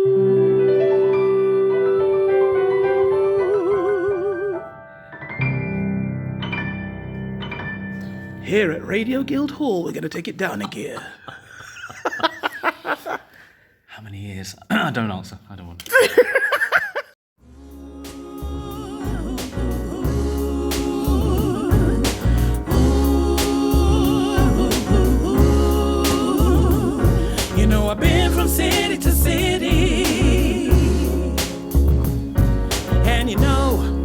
Here at Radio Guildhall, we're going to take it down a gear. How many years? Don't answer. I don't want to. You know, I've been from city to city, and you know,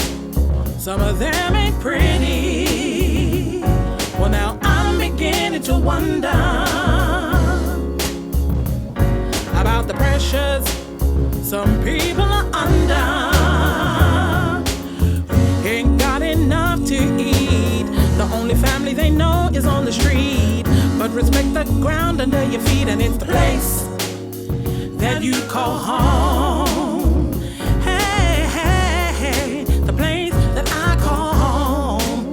some of them ain't pretty. Well, now I'm beginning to wonder about the pressures some people are under. Ain't got enough to eat. The only family they know is on the street. But respect the ground under your feet, and it's the place that you call home. Hey, hey, hey, the place that I call home.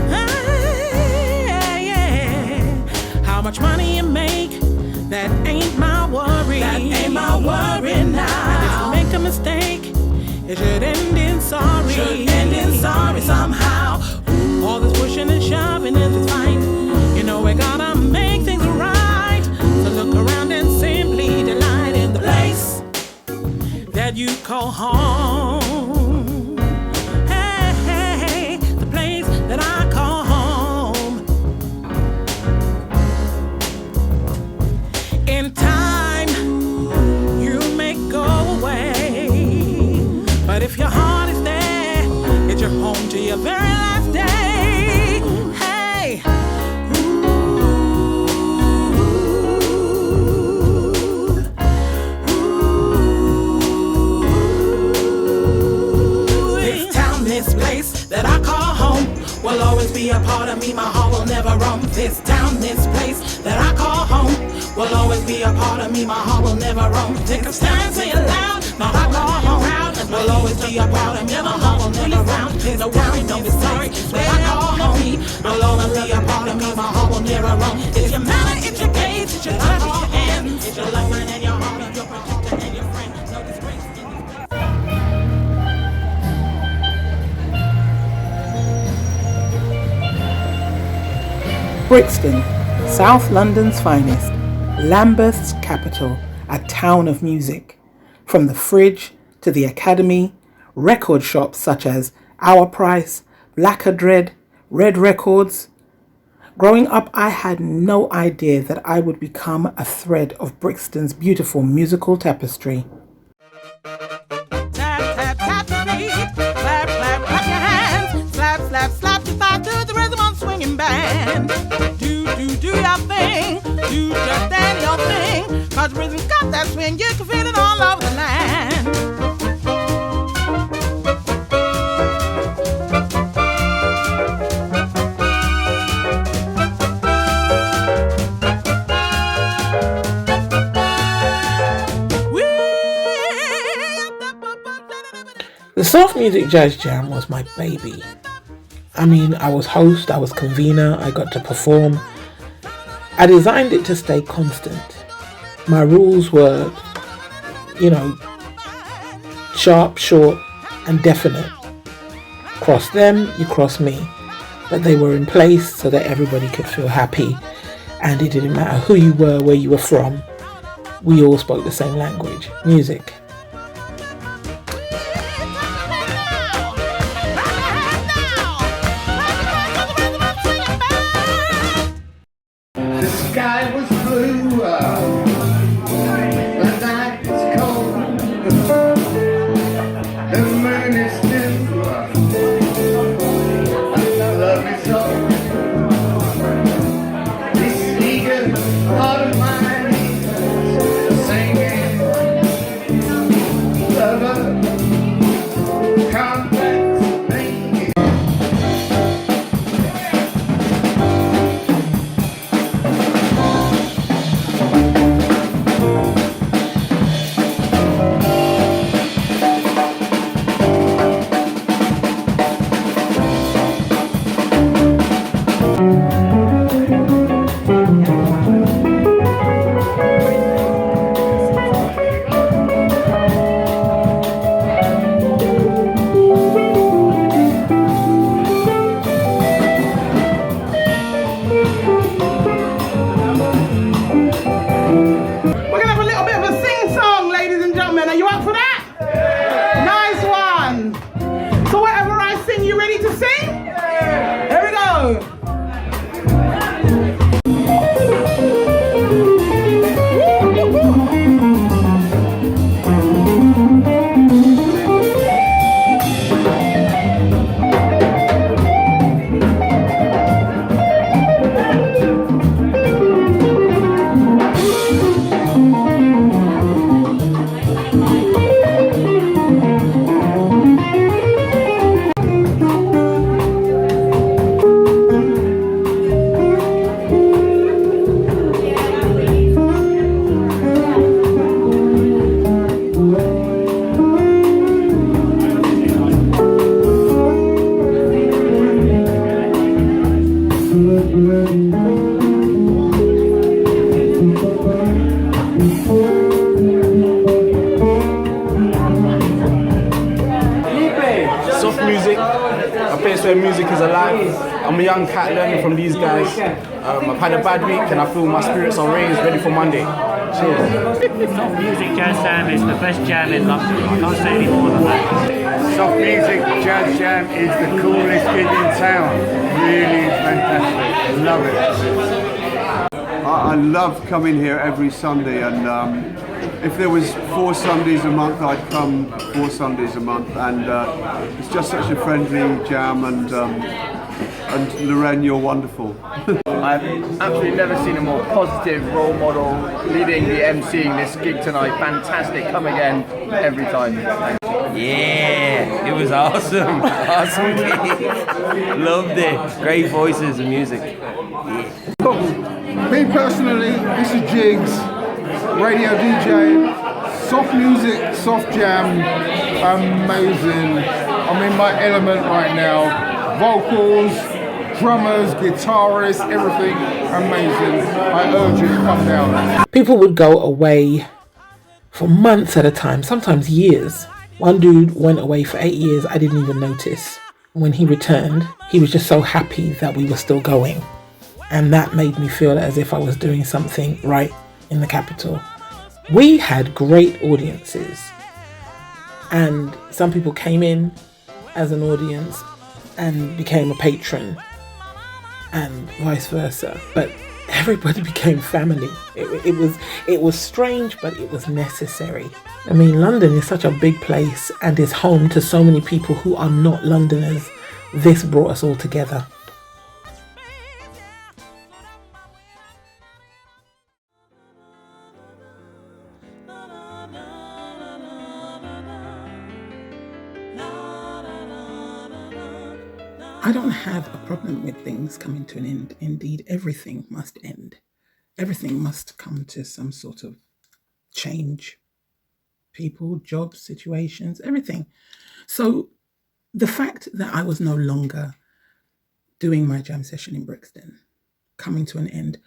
Hey, yeah. How much money you make, that ain't my worry. That ain't my worry now. And if you make a mistake, it should end in sorry. Should end in sorry somehow. All this pushing and shoving is fine. You know we gotta make things right. So look around and simply delight in the place that you call home. Hey, hey, hey, the place that I call home. In time, you may go away, but if your heart is there, it's your home to your very last day. Hey. This place that I call home will always be a part of me. My heart will never roam. This town, this place that I call home will always be a part of me. My heart will never roam. Take a stand, say it loud. My heart will always be a part of me. My heart will never roam. This town, don't be sorry that I call home will always be a part of me. My heart will never roam. It's your manner, it's your gaze, it's your touch, it's your hands, it's your lifeline and your heart, and your protector and your friend. No disgrace in this place. Brixton, South London's finest, Lambeth's capital, a town of music. From the Fridge to the Academy, record shops such as Our Price, Blacker Dread, Red Records. Growing up, I had no idea that I would become a thread of Brixton's beautiful musical tapestry. Tap, tap, tap your feet, clap, clap, clap your hands, slap, slap, slap your thigh to the rhythm on swinging band. Do your thing, do just that your thing, cause rhythm's got that swing, you can feel it all over the land. The Soft Music Jazz Jam was my baby. I mean, I was host, I was convener, I got to perform. I designed it to stay constant. My rules were, sharp, short, and definite. Cross them, you cross me. But they were in place so that everybody could feel happy. And it didn't matter who you were, where you were from. We all spoke the same language, music. I'm a young cat learning from these guys. I've had a bad week and I feel my spirits are raised, ready for Monday. Cheers. Soft Music Jazz Jam is the best jam in London. I can't say any more than that. Soft Music Jazz Jam is the coolest gig in town. Really fantastic. Love it. I love coming here every Sunday, and if there was 4 Sundays a month, I'd come 4 Sundays a month, and it's just such a friendly jam, and Lorraine, you're wonderful. I've absolutely never seen a more positive role model leading the emceeing this gig tonight. Fantastic, come again every time. Yeah, it was awesome. Awesome gig. Loved it. Great voices and music. Yeah. Me personally, this is Jigs, radio DJ, soft music, soft jam, amazing. I'm in my element right now. Vocals, drummers, guitarists, everything amazing. I urge you to come down. People would go away for months at a time, sometimes years. One dude went away for 8 years. I didn't even notice. When he returned, he was just so happy that we were still going. And that made me feel as if I was doing something right in the capital. We had great audiences. And some people came in as an audience and became a patron, and vice versa. But everybody became family. It was strange, but it was necessary. I mean, London is such a big place and is home to so many people who are not Londoners. This brought us all together. I don't have a problem with things coming to an end. Indeed, everything must end. Everything must come to some sort of change. People, jobs, situations, everything. So the fact that I was no longer doing my jam session in Brixton, coming to an end,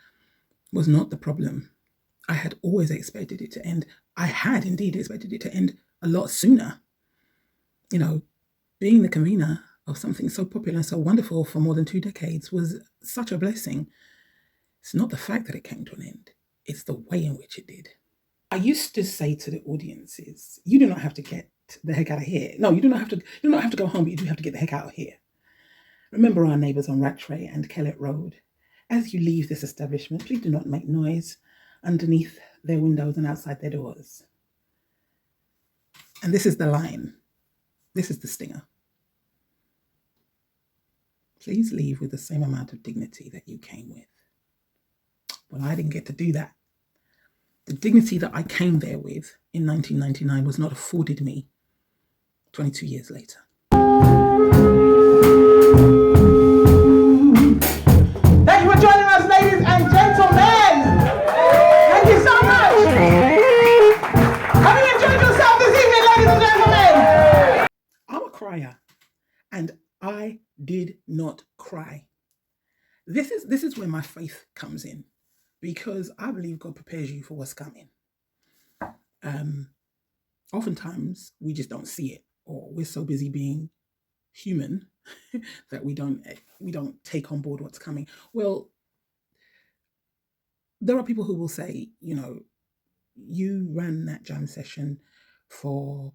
was not the problem. I had always expected it to end. I had indeed expected it to end a lot sooner. You know, being the convener of something so popular and so wonderful for more than 2 decades was such a blessing. It's not the fact that it came to an end, it's the way in which it did. I used to say to the audiences, you do not have to get the heck out of here. No, you do not have to go home, but you do have to get the heck out of here. Remember our neighbours on Rattray and Kellett Road. As you leave this establishment, please do not make noise underneath their windows and outside their doors. And this is the line. This is the stinger. Please leave with the same amount of dignity that you came with. Well, I didn't get to do that. The dignity that I came there with in 1999 was not afforded me 22 years later. Thank you for joining us, ladies and gentlemen. Thank you so much. Have you enjoyed yourself this evening, ladies and gentlemen? I'm a crier, and I did not cry. This is where my faith comes in, because I believe God prepares you for what's coming. Oftentimes we just don't see it, or we're so busy being human that we don't take on board what's coming. Well, there are people who will say, you know, you ran that jam session for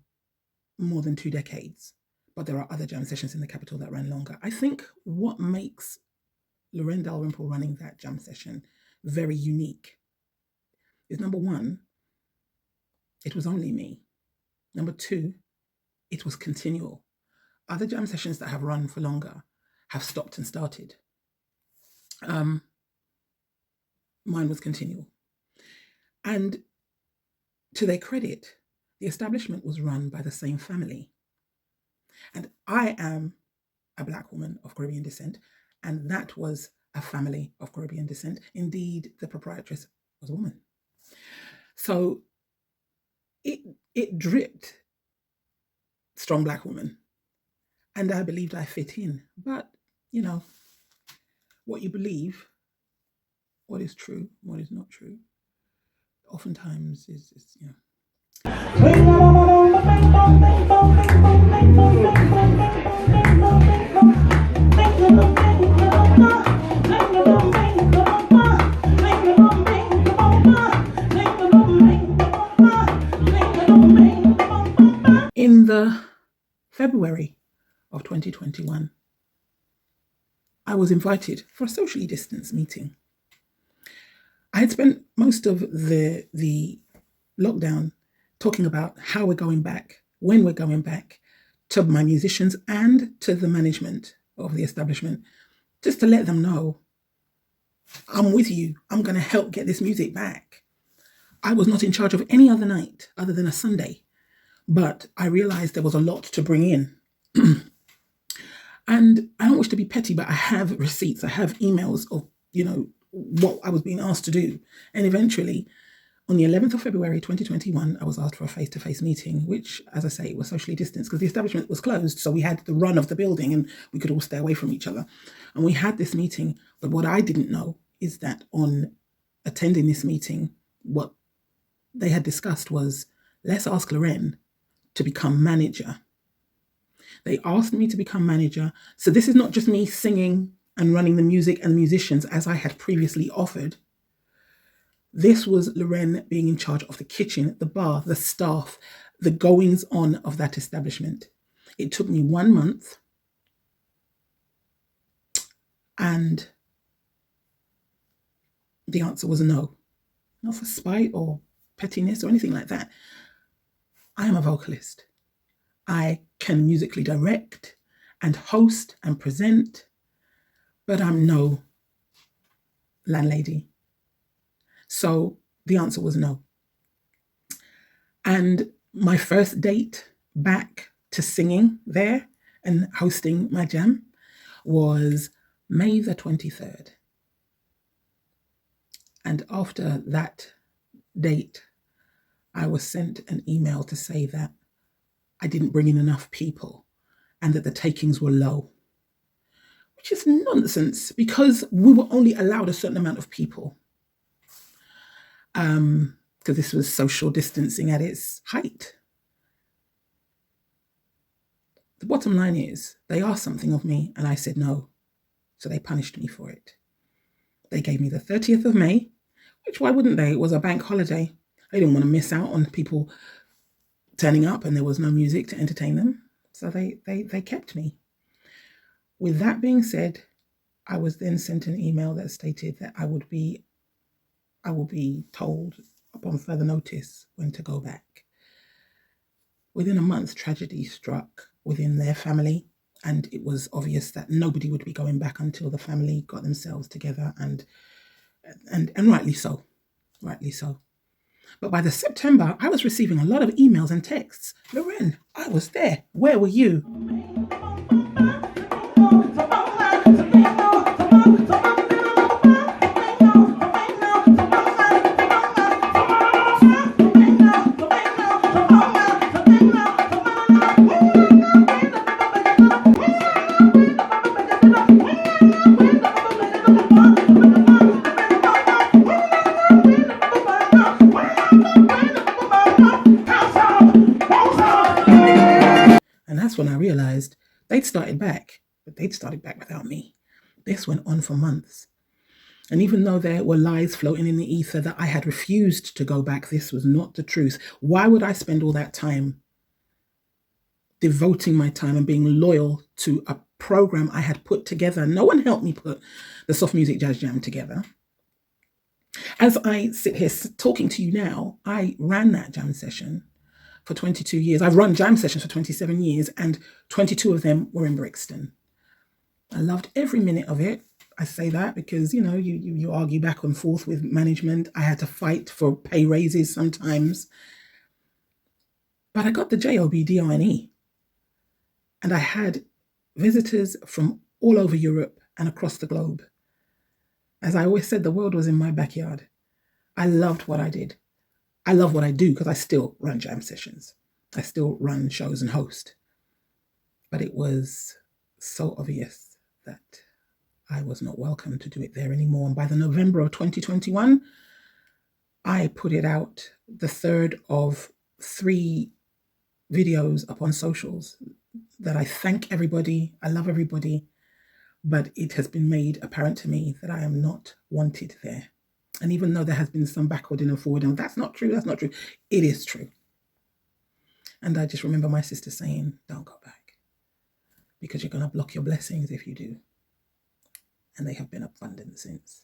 more than 2 decades. But there are other jam sessions in the capital that ran longer. I think what makes Lorraine Dalrymple running that jam session very unique is, number one, it was only me. Number two, it was continual. Other jam sessions that have run for longer have stopped and started. Mine was continual. And to their credit, the establishment was run by the same family. And I am a Black woman of Caribbean descent, and that was a family of Caribbean descent. Indeed, the proprietress was a woman. So it dripped strong Black woman, and I believed I fit in. But, you know, what you believe, what is true, what is not true, oftentimes is you know. Thank you. February of 2021, I was invited for a socially distanced meeting. I had spent most of the lockdown talking about how we're going back, when we're going back, to my musicians and to the management of the establishment, just to let them know, I'm with you. I'm going to help get this music back. I was not in charge of any other night other than a Sunday, but I realized there was a lot to bring in. And I don't wish to be petty, but I have receipts, I have emails of, what I was being asked to do. And eventually, on the 11th of February 2021, I was asked for a face-to-face meeting, which, as I say, was socially distanced because the establishment was closed. So we had the run of the building and we could all stay away from each other. And we had this meeting. But what I didn't know is that on attending this meeting, what they had discussed was, let's ask Lorraine to become manager. They asked me to become manager. So this is not just me singing and running the music and musicians as I had previously offered. This was Lorraine being in charge of the kitchen, the bar, the staff, the goings on of that establishment. It took me 1 month, and the answer was no. Not for spite or pettiness or anything like that. I am a vocalist. I can musically direct and host and present, but I'm no landlady. So the answer was no. And my first date back to singing there and hosting my jam was May the 23rd. And after that date, I was sent an email to say that I didn't bring in enough people and that the takings were low, which is nonsense because we were only allowed a certain amount of people. Because this was social distancing at its height. The bottom line is, they asked something of me and I said no. So they punished me for it. They gave me the 30th of May, which why wouldn't they? It was a bank holiday. They didn't want to miss out on people turning up and there was no music to entertain them. So they kept me. With that being said, I was then sent an email that stated that I will be told upon further notice when to go back. Within a month, tragedy struck within their family, and it was obvious that nobody would be going back until the family got themselves together, and rightly so, rightly so. But by the September, I was receiving a lot of emails and texts. Lorraine, I was there. Where were you? When I realized they'd started back, but they'd started back without me. This went on for months. And even though there were lies floating in the ether that I had refused to go back, this was not the truth. Why would I spend all that time devoting my time and being loyal to a program I had put together? No one helped me put the Soft Music Jazz Jam together. As I sit here talking to you now, I ran that jam session for 22 years. I've run jam sessions for 27 years and 22 of them were in Brixton. I loved every minute of it. I say that because, you argue back and forth with management. I had to fight for pay raises sometimes. But I got the JOBDONE. And I had visitors from all over Europe and across the globe. As I always said, the world was in my backyard. I loved what I did. I love what I do because I still run jam sessions. I still run shows and host. But it was so obvious that I was not welcome to do it there anymore. And by the November of 2021, I put it out, the third of 3 videos up on socials that I thank everybody, I love everybody, but it has been made apparent to me that I am not wanted there. And even though there has been some backward and forward, and that's not true, it is true. And I just remember my sister saying, don't go back. because you're going to block your blessings if you do. And they have been abundant since.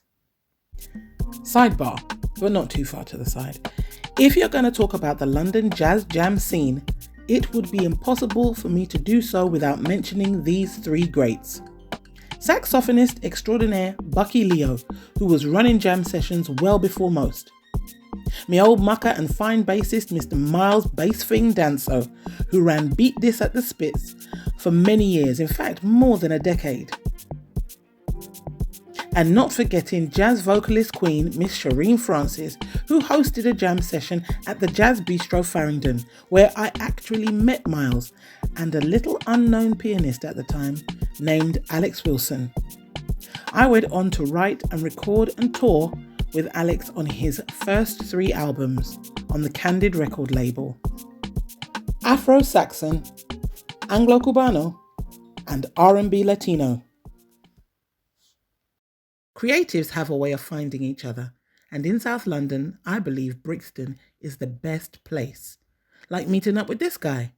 Sidebar, but not too far to the side. If you're going to talk about the London jazz jam scene, it would be impossible for me to do so without mentioning these three greats. Saxophonist extraordinaire Bucky Leo, who was running jam sessions well before most. Me old mucker and fine bassist Mr. Miles Bassfing Danso, who ran Beat This at the Spitz for many years, in fact more than a decade. And not forgetting jazz vocalist queen Miss Shireen Francis, who hosted a jam session at the Jazz Bistro Farringdon, where I actually met Miles and a little unknown pianist at the time named Alex Wilson. I went on to write and record and tour with Alex on his first 3 albums on the Candid record label: Afro-Saxon, Anglo-Cubano, and R&B Latino. Creatives have a way of finding each other, and in South London, I believe Brixton is the best place. Like meeting up with this guy.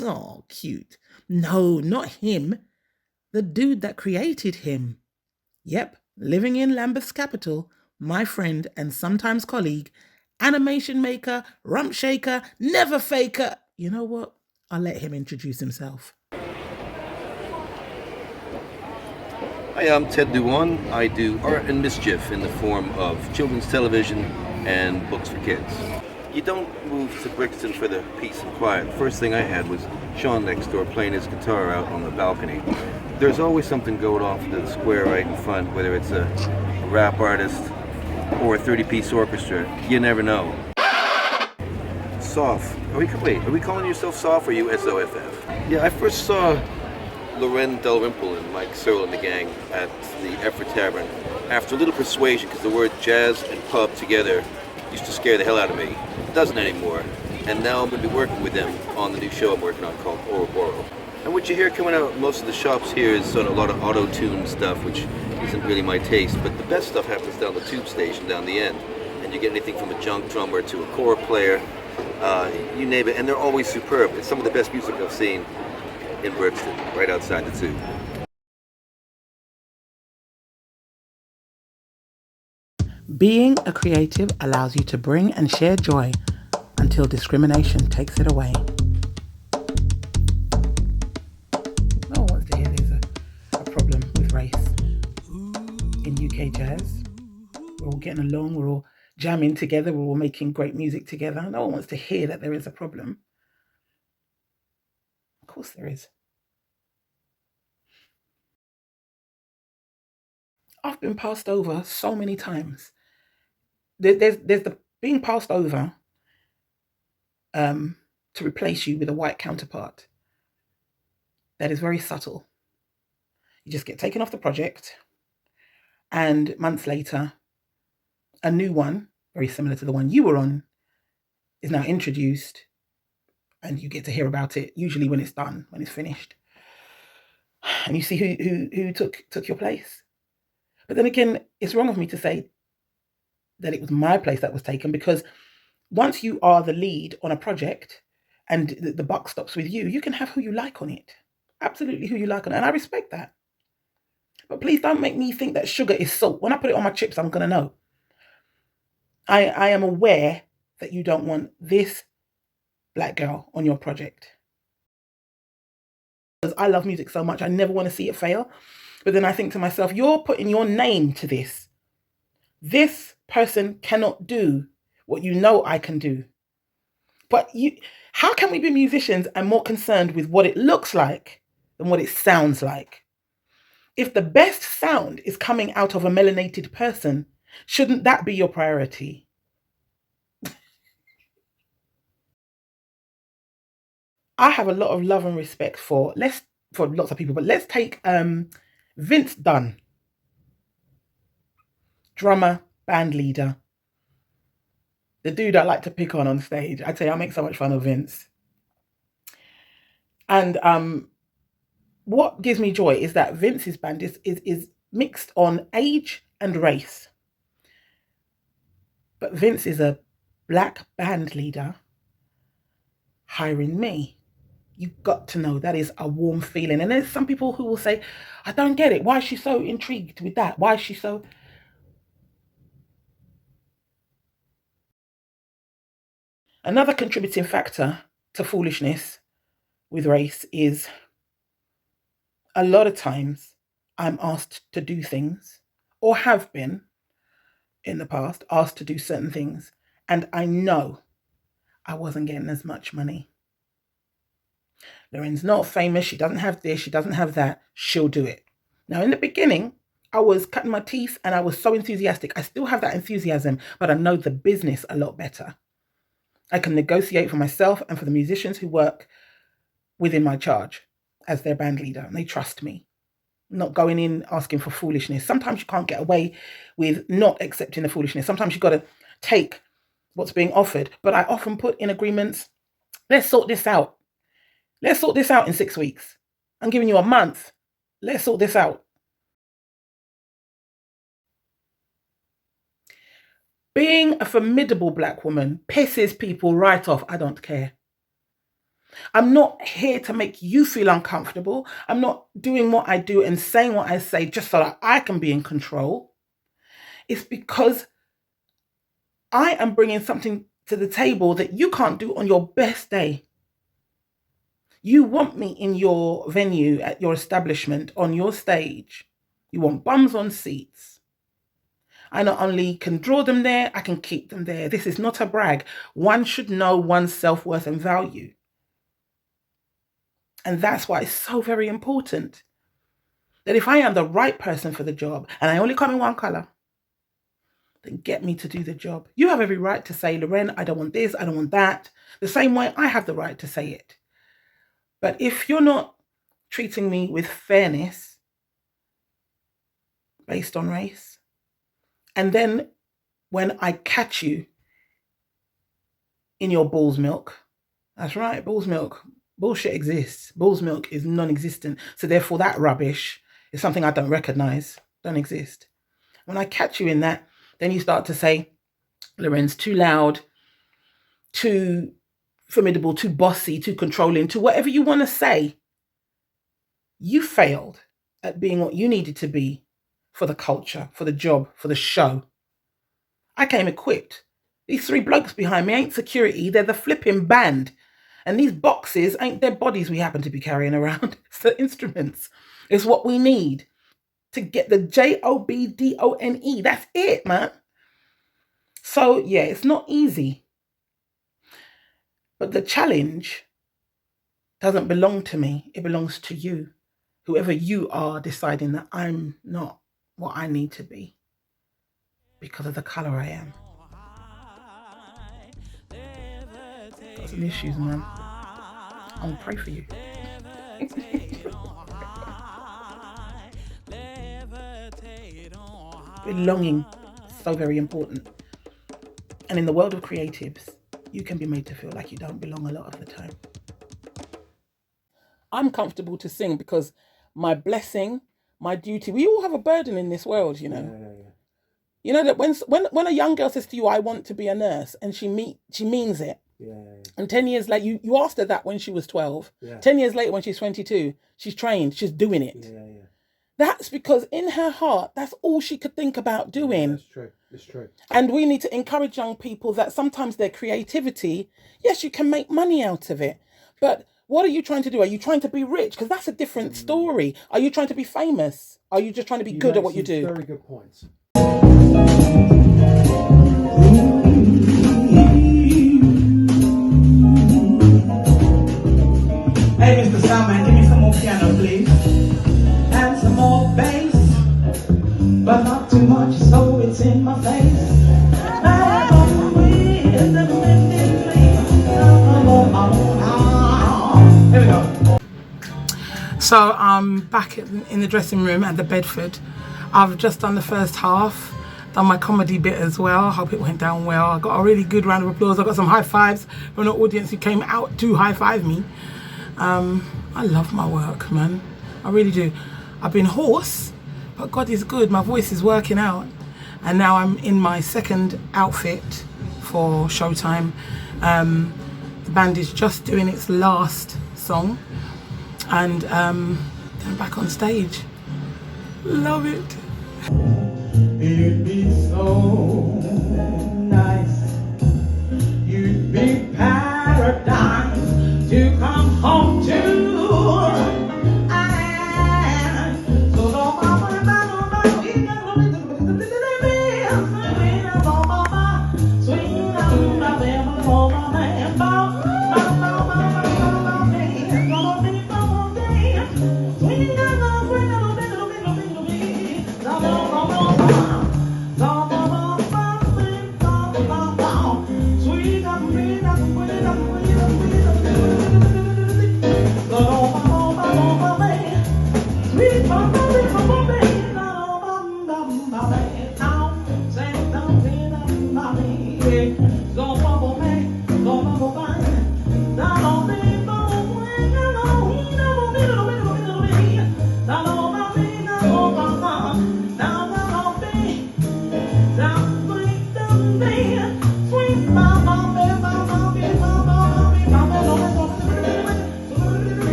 Oh, cute. No, not him. The dude that created him. Yep, living in Lambeth's capital, my friend and sometimes colleague, animation maker, rump shaker, never faker. You know what? I'll let him introduce himself. Hi, I'm Ted Duwan. I do art and mischief in the form of children's television and books for kids. You don't move to Brixton for the peace and quiet. The first thing I had was Sean next door playing his guitar out on the balcony. There's always something going off to the square right in front, whether it's a rap artist or a 30-piece orchestra. You never know. Soft. Are we calling yourself Soft or are you S-O-F-F? Yeah, I first saw Loren Dalrymple and Mike Searle and the gang at the Effort Tavern after a little persuasion, because the word jazz and pub together used to scare the hell out of me. It doesn't anymore. And now I'm going to be working with them on the new show I'm working on called Ouroboros. And what you hear coming out most of the shops here is sort of a lot of auto-tune stuff, which isn't really my taste, but the best stuff happens down the tube station down the end. And you get anything from a junk drummer to a core player, you name it, and they're always superb. It's some of the best music I've seen in Brixton, right outside the tube. Being a creative allows you to bring and share joy until discrimination takes it away. No one wants to hear there's a problem with race in UK jazz. We're all getting along, we're all jamming together, we're all making great music together. No one wants to hear that there is a problem. Of course there is. I've been passed over so many times. There's the being passed over to replace you with a white counterpart. That is very subtle. You just get taken off the project, and months later, a new one, very similar to the one you were on, is now introduced, and you get to hear about it usually when it's done, when it's finished. And you see who took your place. But then again, it's wrong of me to say that it was my place that was taken, because once you are the lead on a project and the buck stops with you, you can have who you like on it. Absolutely who you like on it. And I respect that. But please don't make me think that sugar is salt. When I put it on my chips, I'm going to know. I am aware that you don't want this black girl on your project. Because I love music so much, I never want to see it fail. But then I think to myself, you're putting your name to this. This person cannot do what you know I can do. But how can we be musicians and more concerned with what it looks like than what it sounds like? If the best sound is coming out of a melanated person, shouldn't that be your priority? I have a lot of love and respect for lots of people, but let's take Vince Dunn, drummer, band leader, the dude I like to pick on stage. I tell you, I make so much fun of Vince. And what gives me joy is that Vince's band is mixed on age and race. But Vince is a black band leader hiring me You've got to know that is a warm feeling. And there's some people who will say, I don't get it. Why is she so intrigued with that? Why is she so... Another contributing factor to foolishness with race is a lot of times I'm asked to do things, or have been in the past asked to do certain things, and I know I wasn't getting as much money. Lorraine's not famous, she doesn't have this, she doesn't have that, she'll do it. Now in the beginning, I was cutting my teeth and I was so enthusiastic. I still have that enthusiasm, but I know the business a lot better. I can negotiate for myself and for the musicians who work within my charge as their band leader, and they trust me. I'm not going in asking for foolishness. Sometimes you can't get away with not accepting the foolishness. Sometimes you've got to take what's being offered, but I often put in agreements, let's sort this out. Let's sort this out in 6 weeks. I'm giving you a month. Let's sort this out. Being a formidable black woman pisses people right off. I don't care. I'm not here to make you feel uncomfortable. I'm not doing what I do and saying what I say just so that I can be in control. It's because I am bringing something to the table that you can't do on your best day. You want me in your venue, at your establishment, on your stage. You want bums on seats. I not only can draw them there, I can keep them there. This is not a brag. One should know one's self-worth and value. And that's why it's so very important that if I am the right person for the job and I only come in one colour, then get me to do the job. You have every right to say, Lorraine, I don't want this, I don't want that. The same way I have the right to say it. But if you're not treating me with fairness based on race, and then when I catch you in your bull's milk, that's right, bull's milk, bullshit exists. Bull's milk is non-existent. So therefore that rubbish is something I don't recognize, don't exist. When I catch you in that, then you start to say, Lorraine's too loud, too formidable, too bossy, too controlling, to whatever you want to say. You failed at being what you needed to be for the culture, for the job, for the show. I came equipped. These 3 blokes behind me ain't security, they're the flipping band. And these boxes ain't their bodies we happen to be carrying around. It's the instruments. It's what we need to get the JOBDONE. That's it, man. So yeah, it's not easy. But the challenge doesn't belong to me. It belongs to you. Whoever you are deciding that I'm not what I need to be because of the colour I am. Got some issues, man. I'll pray for you. Belonging is so very important. And in the world of creatives, you can be made to feel like you don't belong a lot of the time. I'm comfortable to sing because my blessing, my duty, we all have a burden in this world, you know. Yeah. You know that when a young girl says to you, I want to be a nurse, and she means it. Yeah. And 10 years later, you asked her that when she was 12. Yeah. 10 years later, when she's 22, she's trained, she's doing it. Yeah. That's because in her heart, that's all she could think about doing. Yeah, that's true. It's true. And we need to encourage young people that sometimes their creativity, yes, you can make money out of it. But what are you trying to do? Are you trying to be rich? Because that's a different story. Are you trying to be famous? Are you just trying to be good at what you do? Very good points. Hey, Mr. Soundman, give me some more piano, please. And some more bass, but not too much, so it's in my face. Here we go. So I'm back in the dressing room at the Bedford. I've just done the first half, done my comedy bit as well. I hope it went down well. I got a really good round of applause. I got some high fives from the audience who came out to high five me. I love my work, man. I really do. I've been hoarse, but God is good. My voice is working out. And now I'm in my second outfit for showtime. The band is just doing its last song, and I'm back on stage. Love it. It'd be so nice. You'd be paradise to come home to. And so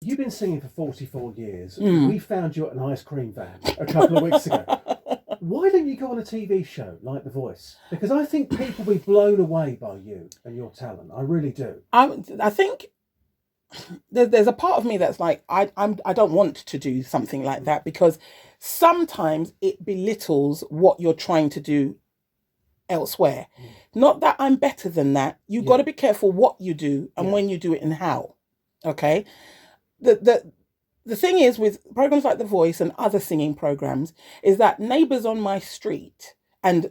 You've been singing for 44 years. Mm. We found you at an ice cream van a couple of weeks ago. Why don't you go on a TV show like The Voice? Because I think people will be blown away by you and your talent. I really do. I think there's a part of me that's like, I don't want to do something like that, because sometimes it belittles what you're trying to do elsewhere. Not that I'm better than that. You've got to be careful what you do and when you do it and how. Okay? The thing is with programs like The Voice and other singing programs is that neighbours on my street and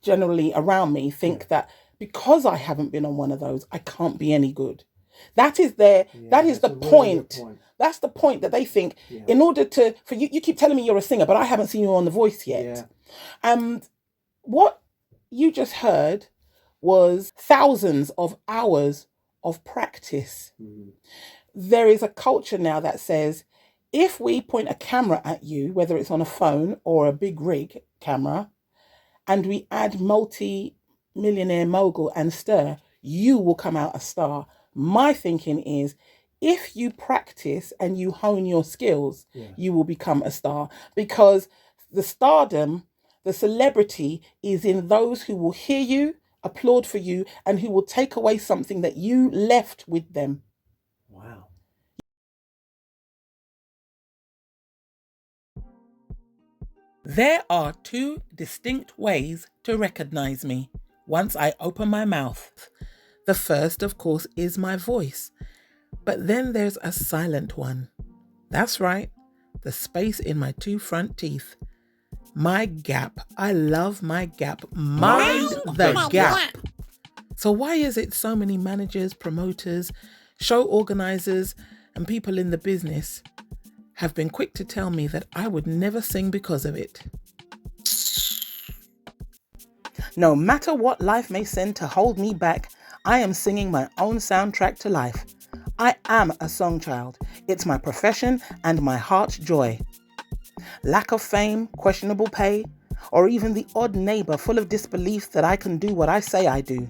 generally around me think that because I haven't been on one of those, I can't be any good. That is that is the point. That's the point that they think in order to, for you keep telling me you're a singer, but I haven't seen you on The Voice yet. And what you just heard was thousands of hours of practice. There is a culture now that says, if we point a camera at you, whether it's on a phone or a big rig camera, and we add multi-millionaire mogul and stir, you will come out a star. My thinking is, if you practice and you hone your skills, you will become a star, because the stardom, the celebrity is in those who will hear you, applaud for you, and who will take away something that you left with them. Wow. There are two distinct ways to recognize me once I open my mouth. The first, of course, is my voice. But then there's a silent one. That's right, the space in my two front teeth. My gap. I love my gap. Mind the gap. So why is it so many managers, promoters, show organizers, and people in the business have been quick to tell me that I would never sing because of it? No matter what life may send to hold me back, I am singing my own soundtrack to life. I am a song child. It's my profession and my heart's joy. Lack of fame, questionable pay, or even the odd neighbor full of disbelief that I can do what I say I do.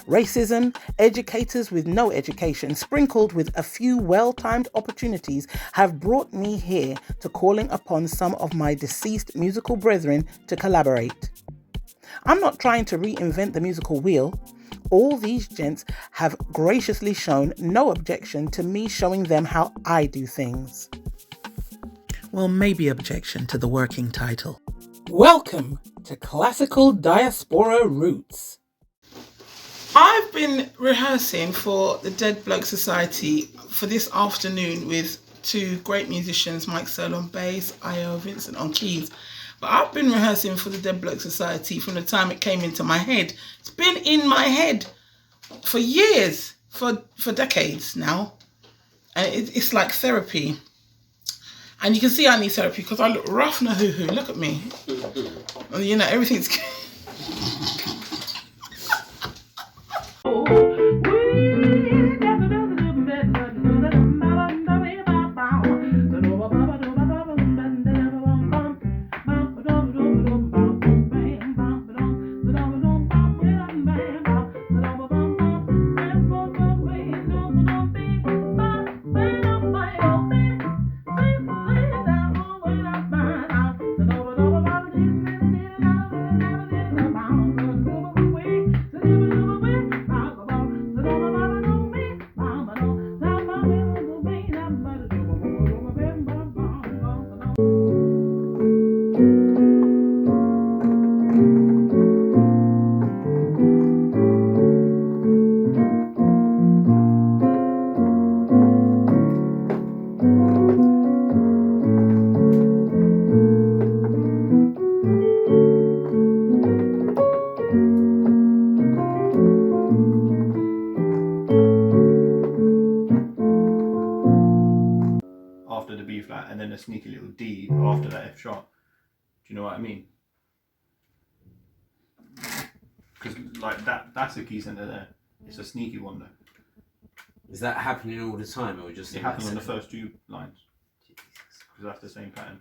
Racism, educators with no education, sprinkled with a few well-timed opportunities, have brought me here to calling upon some of my deceased musical brethren to collaborate. I'm not trying to reinvent the musical wheel. all these gents have graciously shown no objection to me showing them how I do things. Well, maybe objection to the working title. Welcome to Classical Diaspora Roots. I've been rehearsing for the Dead Bloke Society for this afternoon with two great musicians, Mike Searle on bass, Io Vincent on keys. But I've been rehearsing for the Dead Bloke Society from the time it came into my head. It's been in my head for years, for decades now. And it's like therapy. And you can see I need therapy because I look rough and hoo-hoo. Look at me. You know, everything's... After the B flat and then a sneaky little D after that F sharp. Do you know what I mean? Because like that's a key center there. It's a sneaky one though. Is that happening all the time, or just it happens on the first two lines? Because that's the same pattern.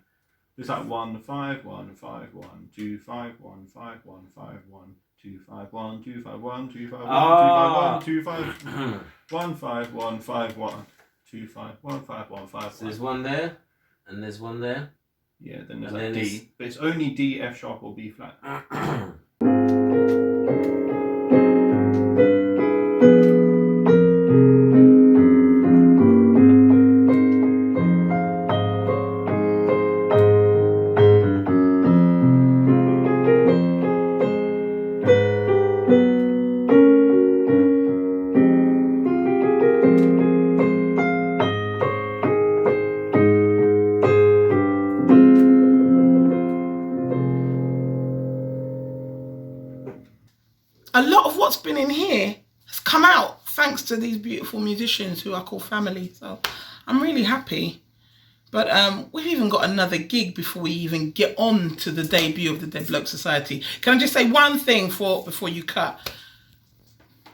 It's like 1 5 1 5 1 2 5 1 5 1 5 1 2 5 1 2 5 1 2 5 1 2 5 1 2 5 1 5 1 5 1 2 5 1 5 1 5. So there's one there, and there's one there. Yeah, then there's like D, but it's only D, F sharp, or B flat. A lot of what's been in here has come out thanks to these beautiful musicians who I call family. So I'm really happy. But we've even got another gig before we even get on to the debut of the Dead Bloke Society. Can I just say one thing before you cut?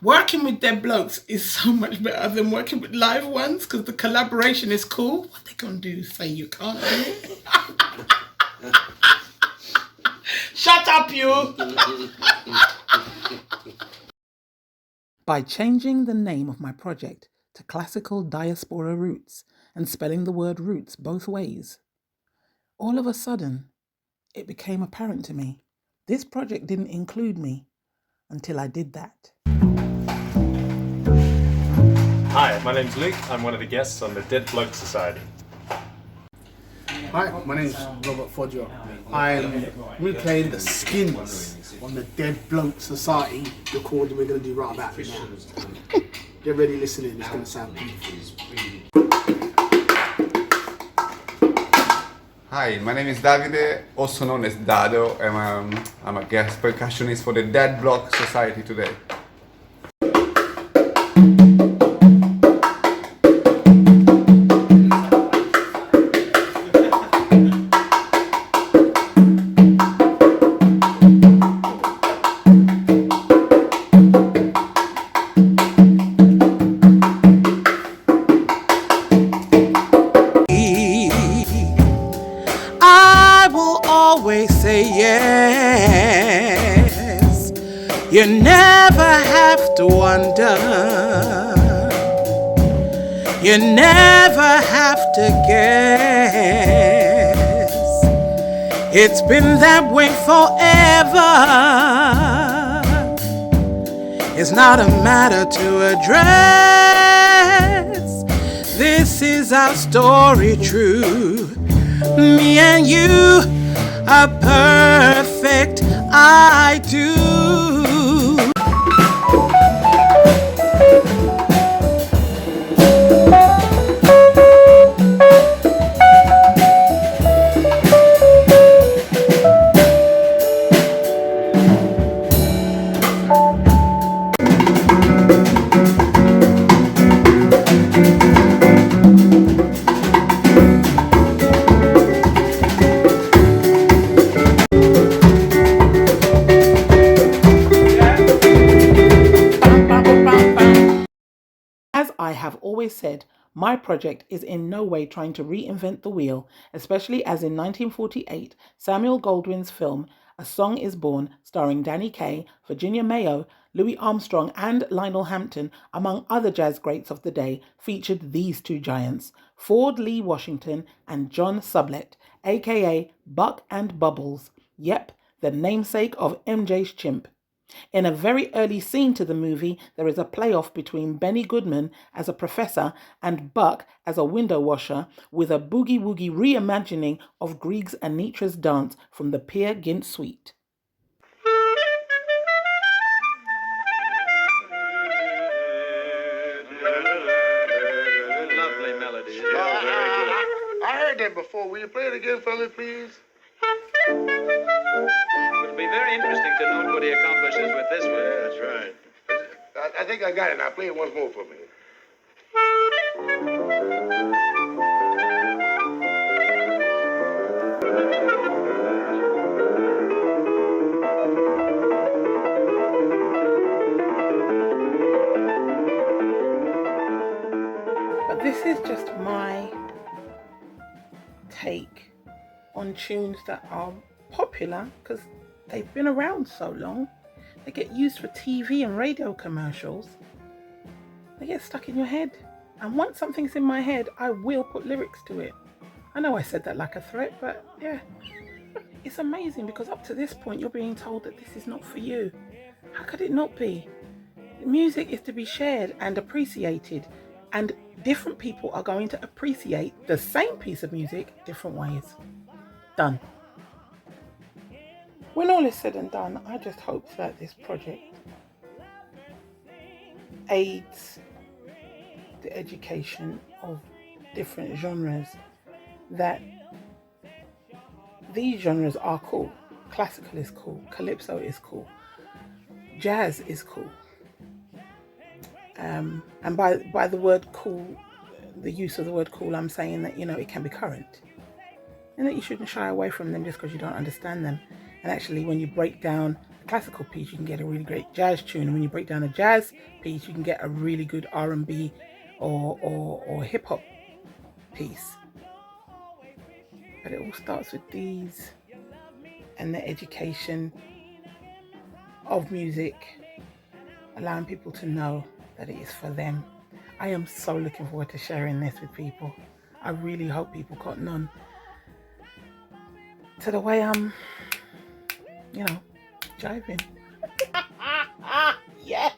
Working with Dead Blokes is so much better than working with live ones because the collaboration is cool. What they gonna do? Say you can't do it? Shut up, you! By changing the name of my project to Classical Diaspora Roots and spelling the word roots both ways, all of a sudden, it became apparent to me this project didn't include me until I did that. Hi, my name's Luke. I'm one of the guests on the Dead Bloke Society. Hi, my name's Robert Fodger. I'm replaying the Skins on the Dead Bloke Society recording we're going to do right about now. Get ready listening, it's going to sound beautiful. Hi, my name is Davide, also known as Dado, and I'm a guest percussionist for the Dead Bloke Society today. You never have to wonder. You never have to guess. It's been that way forever. It's is not a matter to address. This is our story true. Me and you, a perfect I do. As I have always said, my project is in no way trying to reinvent the wheel, especially as in 1948, Samuel Goldwyn's film A Song is Born, starring Danny Kaye, Virginia Mayo, Louis Armstrong and Lionel Hampton, among other jazz greats of the day, featured these two giants, Ford Lee Washington and John Sublette, aka Buck and Bubbles. Yep, the namesake of MJ's Chimp. In a very early scene to the movie, there is a playoff between Benny Goodman as a professor and Buck as a window washer, with a boogie-woogie reimagining of Griegs and Nitra's dance from the Peer Gynt Suite. Lovely melody. Yeah, very good. I heard that before. Will you play it again for me, please? It'll be very interesting to note what he accomplishes with this one. Yeah, that's right. I think I got it. Now play it once more for me. But this is just my take on tunes that are popular because they've been around so long. They get used for TV and radio commercials. They get stuck in your head. And once something's in my head, I will put lyrics to it. I know I said that like a threat, but yeah. It's amazing because up to this point, you're being told that this is not for you. How could it not be? Music is to be shared and appreciated. And different people are going to appreciate the same piece of music different ways. Done. When all is said and done, I just hope that this project aids the education of different genres, that these genres are cool. Classical is cool, calypso is cool, jazz is cool. And by the word cool, the use of the word cool, I'm saying that, it can be current. And that you shouldn't shy away from them just because you don't understand them. And actually, when you break down a classical piece, you can get a really great jazz tune. And when you break down a jazz piece, you can get a really good R&B or hip-hop piece. But it all starts with these and the education of music, allowing people to know that it is for them. I am so looking forward to sharing this with people. I really hope people cotton on to the way I'm, jiving. Yes!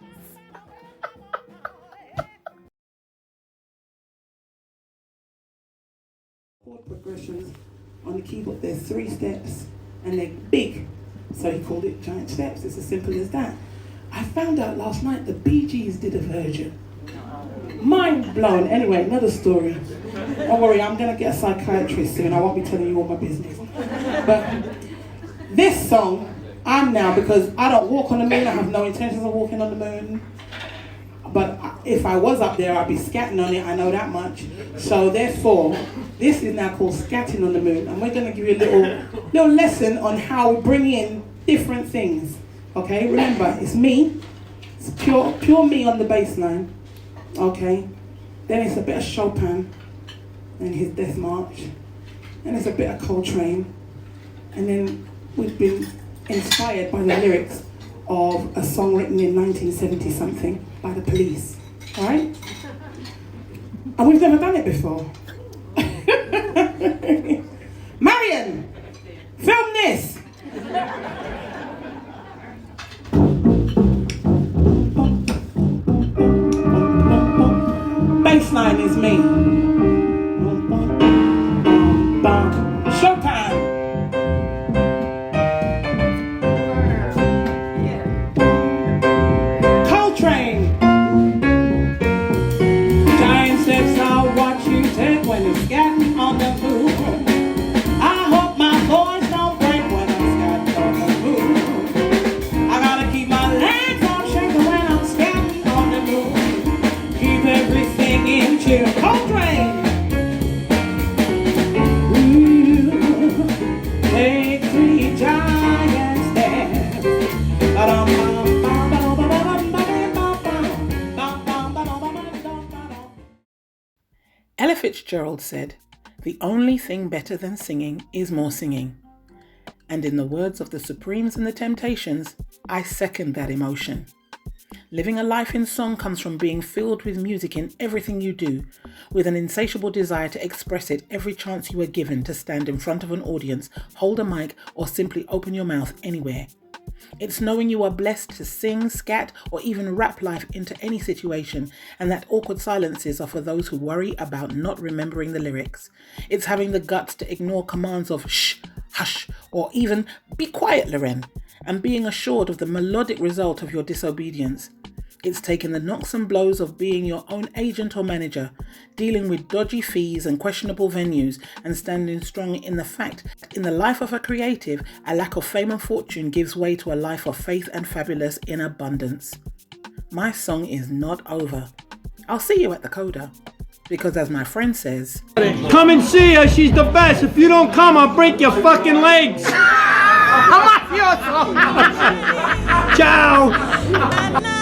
Chord progressions on the keyboard, there's 3 steps and they're big. So he called it giant steps. It's as simple as that. I found out last night the Bee Gees did a version. Mind blown. Anyway, another story. Don't worry, I'm going to get a psychiatrist soon. I won't be telling you all my business. But this song, I'm now, because I don't walk on the moon. I have no intentions of walking on the moon. But if I was up there, I'd be scatting on it. I know that much. So therefore, this is now called Scatting on the Moon. And we're going to give you a little lesson on how we bring in different things. Okay, remember, it's me. It's pure me on the bass line. Okay, then it's a bit of Chopin and his Death March. And it's a bit of Coltrane. And then we've been inspired by the lyrics of a song written in 1970 something by the Police. All right? And we've never done it before. Marion, film this. Fitzgerald said, "The only thing better than singing is more singing." And in the words of the Supremes and the Temptations, I second that emotion. Living a life in song comes from being filled with music in everything you do, with an insatiable desire to express it every chance you are given to stand in front of an audience, hold a mic, or simply open your mouth anywhere. It's knowing you are blessed to sing, scat, or even rap life into any situation, and that awkward silences are for those who worry about not remembering the lyrics. It's having the guts to ignore commands of shh, hush, or even be quiet, Loren, and being assured of the melodic result of your disobedience. It's taking the knocks and blows of being your own agent or manager, dealing with dodgy fees and questionable venues, and standing strong in the fact that in the life of a creative, a lack of fame and fortune gives way to a life of faith and fabulous in abundance. My song is not over. I'll see you at the Coda, because as my friend says, come and see her, she's the best. If you don't come, I'll break your fucking legs. I'm mafioso. Ciao.